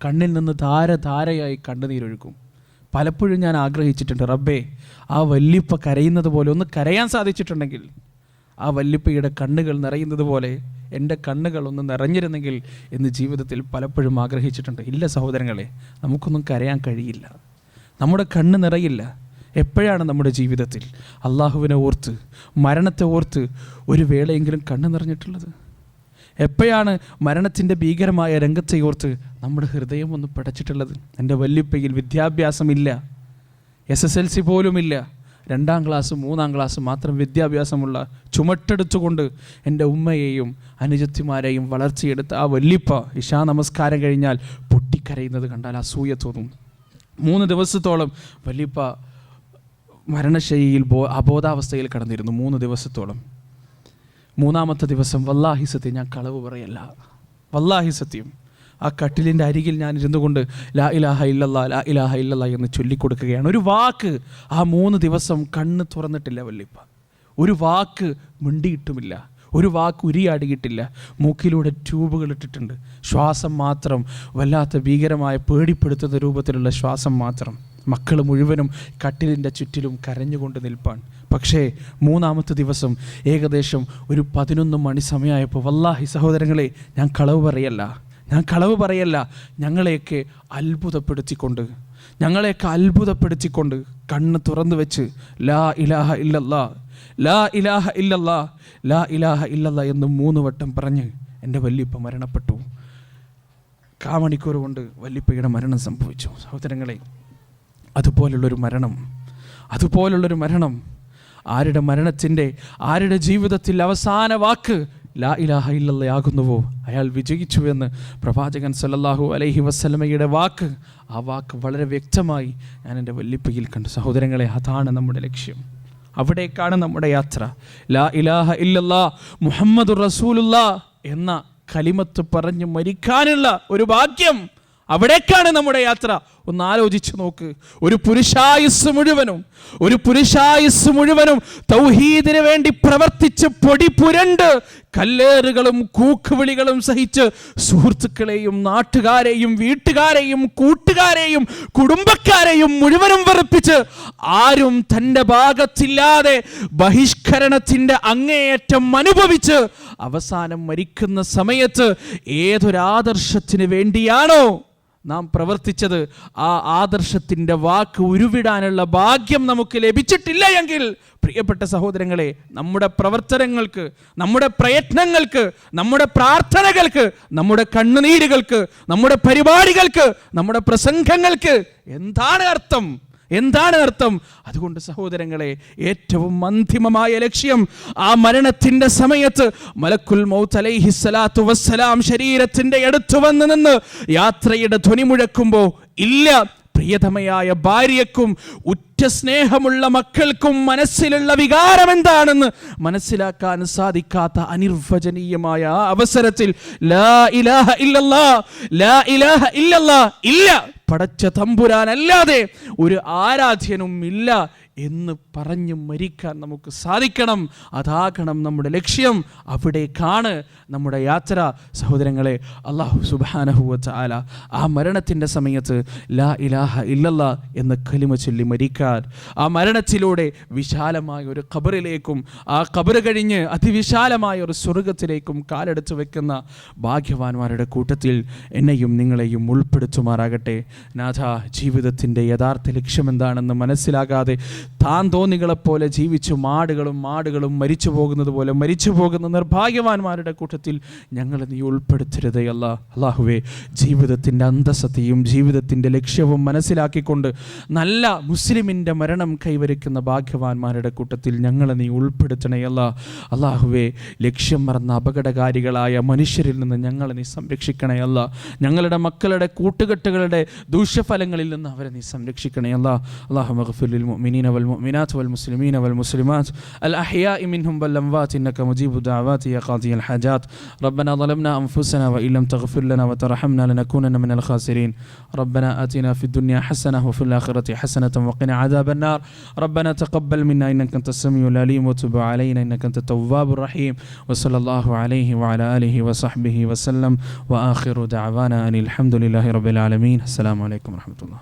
കണ്ണിൽ നിന്ന് ധാരയായി കണ്ണുനീരൊഴുക്കും. പലപ്പോഴും ഞാൻ ആഗ്രഹിച്ചിട്ടുണ്ട്, റബ്ബേ, ആ വല്ലിപ്പ കരയുന്നത് പോലെ ഒന്ന് കരയാൻ സാധിച്ചിട്ടുണ്ടെങ്കിൽ, ആ വല്ലിപ്പയുടെ കണ്ണുകൾ നിറയുന്നത് പോലെ എൻ്റെ കണ്ണുകൾ ഒന്ന് നിറഞ്ഞിരുന്നെങ്കിൽ എന്ന് ജീവിതത്തിൽ പലപ്പോഴും ആഗ്രഹിച്ചിട്ടുണ്ട്. ഇല്ല സഹോദരങ്ങളെ, നമുക്കൊന്നും കരയാൻ കഴിയില്ല, നമ്മുടെ കണ്ണ് നിറയില്ല. എപ്പോഴാണ് നമ്മുടെ ജീവിതത്തിൽ അള്ളാഹുവിനെ ഓർത്ത്, മരണത്തെ ഓർത്ത് ഒരു വേളയെങ്കിലും കണ്ണ് നിറഞ്ഞിട്ടുള്ളത്? എപ്പോഴാണ് മരണത്തിൻ്റെ ഭീകരമായ രംഗത്തെ ഓർത്ത് നമ്മുടെ ഹൃദയം ഒന്ന് പിടച്ചിട്ടുള്ളത്? എൻ്റെ വല്ലിപ്പയിൽ വിദ്യാഭ്യാസമില്ല, SSLC പോലുമില്ല, 2ാം ക്ലാസ് 3ാം ക്ലാസ് മാത്രം വിദ്യാഭ്യാസമുള്ള ചുമട്ടെടുത്തുകൊണ്ട് എൻ്റെ ഉമ്മയെയും അനുജത്തിമാരെയും വളർത്തിയെടുത്ത ആ വല്യപ്പ ഇശാ നമസ്കാരം കഴിഞ്ഞാൽ പൊട്ടിക്കരയുന്നത് കണ്ടാൽ അസൂയ തോന്നും. 3 ദിവസത്തോളം വല്യപ്പ മരണശൈലിയിൽ അബോധാവസ്ഥയിൽ കടന്നിരുന്നു. 3 ദിവസത്തോളം. 3ാമത്തെ ദിവസം വല്ലാഹി സത്യം, ഞാൻ കളവ് പറയല്ല, വല്ലാഹി സത്യം, ആ കട്ടിലിൻ്റെ അരികിൽ ഞാൻ ഇരുന്നു കൊണ്ട് ലാ ഇലാഹ ഇല്ലല്ലാ ലാ ഇലാഹ ഇല്ലല്ലാ എന്ന് ചൊല്ലിക്കൊടുക്കുകയാണ്. ഒരു വാക്ക് ആ 3 ദിവസം കണ്ണ് തുറന്നിട്ടില്ല വല്യപ്പ. ഒരു വാക്ക് മിണ്ടിയിട്ടുമില്ല, ഒരു വാക്ക് ഉരിയാടിയിട്ടില്ല. മൂക്കിലൂടെ ട്യൂബുകൾ ഇട്ടിട്ടുണ്ട്. ശ്വാസം മാത്രം, വല്ലാത്ത ഭീകരമായ പേടിപ്പെടുത്തുന്ന രൂപത്തിലുള്ള ശ്വാസം മാത്രം. മക്കൾ മുഴുവനും കട്ടിലിൻ്റെ ചുറ്റിലും കരഞ്ഞുകൊണ്ട് നിൽപ്പാൻ. പക്ഷേ 3ാമത്തെ ദിവസം ഏകദേശം ഒരു 11 മണി സമയമായപ്പോൾ വല്ലാഹി സഹോദരങ്ങളെ, ഞാൻ കളവ് പറയല്ല, ഞങ്ങളെയൊക്കെ അത്ഭുതപ്പെടുത്തിക്കൊണ്ട് കണ്ണ് തുറന്നു വെച്ച് ലാ ഇലാഹ ഇല്ലല്ലാ ലാ ഇലാഹ ഇല്ലല്ലാ ലാ ഇലാഹ ഇല്ലല്ലാ എന്ന് 3 വട്ടം പറഞ്ഞ് എൻ്റെ വല്യപ്പ മരണപ്പെട്ടു. കാമണിക്കൂർ കൊണ്ട് വല്യപ്പയുടെ മരണം സംഭവിച്ചു. സഹോദരങ്ങളെ, അതുപോലുള്ളൊരു മരണം, ആരുടെ ജീവിതത്തിൽ അവസാന വാക്ക് ലാ ഇലാഹ ഇല്ലല്ലാ ആകുന്നുവോ അയാൾ വിജയിച്ചുവെന്ന് പ്രവാചകൻ സല്ലല്ലാഹു അലൈഹി വസല്ലമയുടെ വാക്ക്, ആ വാക്ക് വളരെ വ്യക്തമായി ഞാൻ എൻ്റെ വല്യപ്പയിൽ കണ്ടു. സഹോദരങ്ങളെ, അതാണ് നമ്മുടെ ലക്ഷ്യം, അവിടേക്കാണ് നമ്മുടെ യാത്ര. ലാ ഇലാഹ ഇല്ലല്ലാ മുഹമ്മദുർ റസൂലുള്ളാഹ് എന്ന കലിമത്ത് പറഞ്ഞ് മരിക്കാനുള്ള ഒരു ഭാഗ്യം, അവിടേക്കാണ് നമ്മുടെ യാത്ര. ഒന്ന് ആലോചിച്ച് നോക്ക്. ഒരു പുരുഷായുസ് മുഴുവനും തൗഹീദിന് വേണ്ടി പ്രവർത്തിച്ച് പൊടി പുരണ്ട് കല്ലേറുകളും കൂക്കുവിളികളും സഹിച്ച് സുഹൃത്തുക്കളെയും നാട്ടുകാരെയും വീട്ടുകാരെയും കൂട്ടുകാരെയും കുടുംബക്കാരെയും മുഴുവനും വെറുപ്പിച്ച് ആരും തൻ്റെ ഭാഗത്തില്ലാതെ ബഹിഷ്കരണത്തിൻ്റെ അങ്ങേയറ്റം അനുഭവിച്ച് അവസാനം മരിക്കുന്ന സമയത്ത് ഏതൊരാദർശത്തിന് വേണ്ടിയാണോ നാം പ്രവർത്തിച്ചത്, ആ ആദർശത്തിൻ്റെ വാക്ക് ഉരുവിടാനുള്ള ഭാഗ്യം നമുക്ക് ലഭിച്ചിട്ടില്ല എങ്കിൽ പ്രിയപ്പെട്ട സഹോദരങ്ങളെ, നമ്മുടെ പ്രവർത്തനങ്ങൾക്ക്, നമ്മുടെ പ്രയത്നങ്ങൾക്ക്, നമ്മുടെ പ്രാർത്ഥനകൾക്ക്, നമ്മുടെ കണ്ണുനീരുകൾക്ക്, നമ്മുടെ പരിപാടികൾക്ക്, നമ്മുടെ പ്രസംഗങ്ങൾക്ക് എന്താണ് അർത്ഥം? അതുകൊണ്ട് സഹോദരങ്ങളെ, ഏറ്റവും അന്തിമമായ ലക്ഷ്യം, ആ മരണത്തിൻ്റെ സമയത്ത് മലക്കുൽ മൗത്ത് അലൈഹിസ്സലാത്തു വസ്സലാം ശരീരത്തിൻ്റെ അടുത്ത് വന്ന് നിന്ന് യാത്രയുടെ ധ്വനി മുഴക്കുമ്പോൾ, ഇല്ല, പ്രിയതമയായ ഭാര്യയ്ക്കും ഉറ്റ സ്നേഹമുള്ള മക്കൾക്കും മനസ്സിലുള്ള വികാരം എന്താണെന്ന് മനസ്സിലാക്കാൻ സാധിക്കാത്ത അനിർവചനീയമായ ആ അവസരത്തിൽ ലാ ഇലാഹ ഇല്ലല്ലാ ലാ ഇലാഹ ഇല്ലല്ലാ ഇല്ല, പടച്ച തമ്പുരാനല്ലാതെ ഒരു ആരാധ്യനും ഇല്ല എന്ന് പറഞ്ഞു മരിക്കാൻ നമുക്ക് സാധിക്കണം. അതാകണം നമ്മുടെ ലക്ഷ്യം, അവിടേക്കാണ് നമ്മുടെ യാത്ര. സഹോദരങ്ങളെ, അല്ലാഹു സുബ്ഹാനഹു വ തആല ആ മരണത്തിൻ്റെ സമയത്ത് ലാ ഇലാഹ ഇല്ലല്ലാ എന്ന കലിമ ചൊല്ലി മരിക്കാൻ, ആ മരണത്തിലൂടെ വിശാലമായ ഒരു ഖബറിലേക്കും ആ ഖബർ കഴിഞ്ഞ് അതിവിശാലമായ ഒരു സ്വർഗത്തിലേക്കും കാലെടുത്ത് വെക്കുന്ന ഭാഗ്യവാന്മാരുടെ കൂട്ടത്തിൽ എന്നെയും നിങ്ങളെയും ഉൾപ്പെടുത്തുമാറാകട്ടെ. നാഥ, ജീവിതത്തിൻ്റെ യഥാർത്ഥ ലക്ഷ്യം എന്താണെന്ന് മനസ്സിലാകാതെ താൻ തോന്നികളെപ്പോലെ ജീവിച്ചു മാടുകളും മരിച്ചു പോകുന്നത് പോലെ മരിച്ചു പോകുന്ന നിർഭാഗ്യവാന്മാരുടെ കൂട്ടത്തിൽ ഞങ്ങളെ നീ ഉൾപ്പെടുത്തരുതേ അല്ലാ. അല്ലാഹുവേ, ജീവിതത്തിൻ്റെ അന്തസ്സത്തെയും ജീവിതത്തിൻ്റെ ലക്ഷ്യവും മനസ്സിലാക്കിക്കൊണ്ട് നല്ല മുസ്ലിമിൻ്റെ മരണം കൈവരിക്കുന്ന ഭാഗ്യവാന്മാരുടെ കൂട്ടത്തിൽ ഞങ്ങളെ നീ ഉൾപ്പെടുത്തണേ അല്ലാ. അല്ലാഹുവേ, ലക്ഷ്യം മറന്ന അപകടകാരികളായ മനുഷ്യരിൽ നിന്ന് ഞങ്ങളെ നീ സംരക്ഷിക്കണേ അല്ലാ. ഞങ്ങളുടെ മക്കളുടെ കൂട്ടുകെട്ടുകളുടെ ദൂഷ്യഫലങ്ങളിൽ നിന്ന് അവരെ നീ സംരക്ഷിക്കണേ അല്ലാ. അല്ലാഹുമ്മ ഗ്ഫിർ ലിൽ മുഅ്മിനീന والمؤمنات والمسلمين والمسلمات الأحياء منهم والأموات إنك مجيب الدعوات يا قاضي الحاجات. ربنا ظلمنا أنفسنا وإن لم تغفر لنا وترحمنا لنكونن من الخاسرين. ربنا آتنا في الدنيا حسنة وفي الآخرة حسنة وقنا عذاب النار. ربنا تقبل منا إنك أنت السميع العليم وتب علينا إنك أنت التواب الرحيم. وصلى الله عليه وعلى آله وصحبه وسلم وآخر دعوانا أن الحمد لله رب العالمين. السلام عليكم ورحمة الله.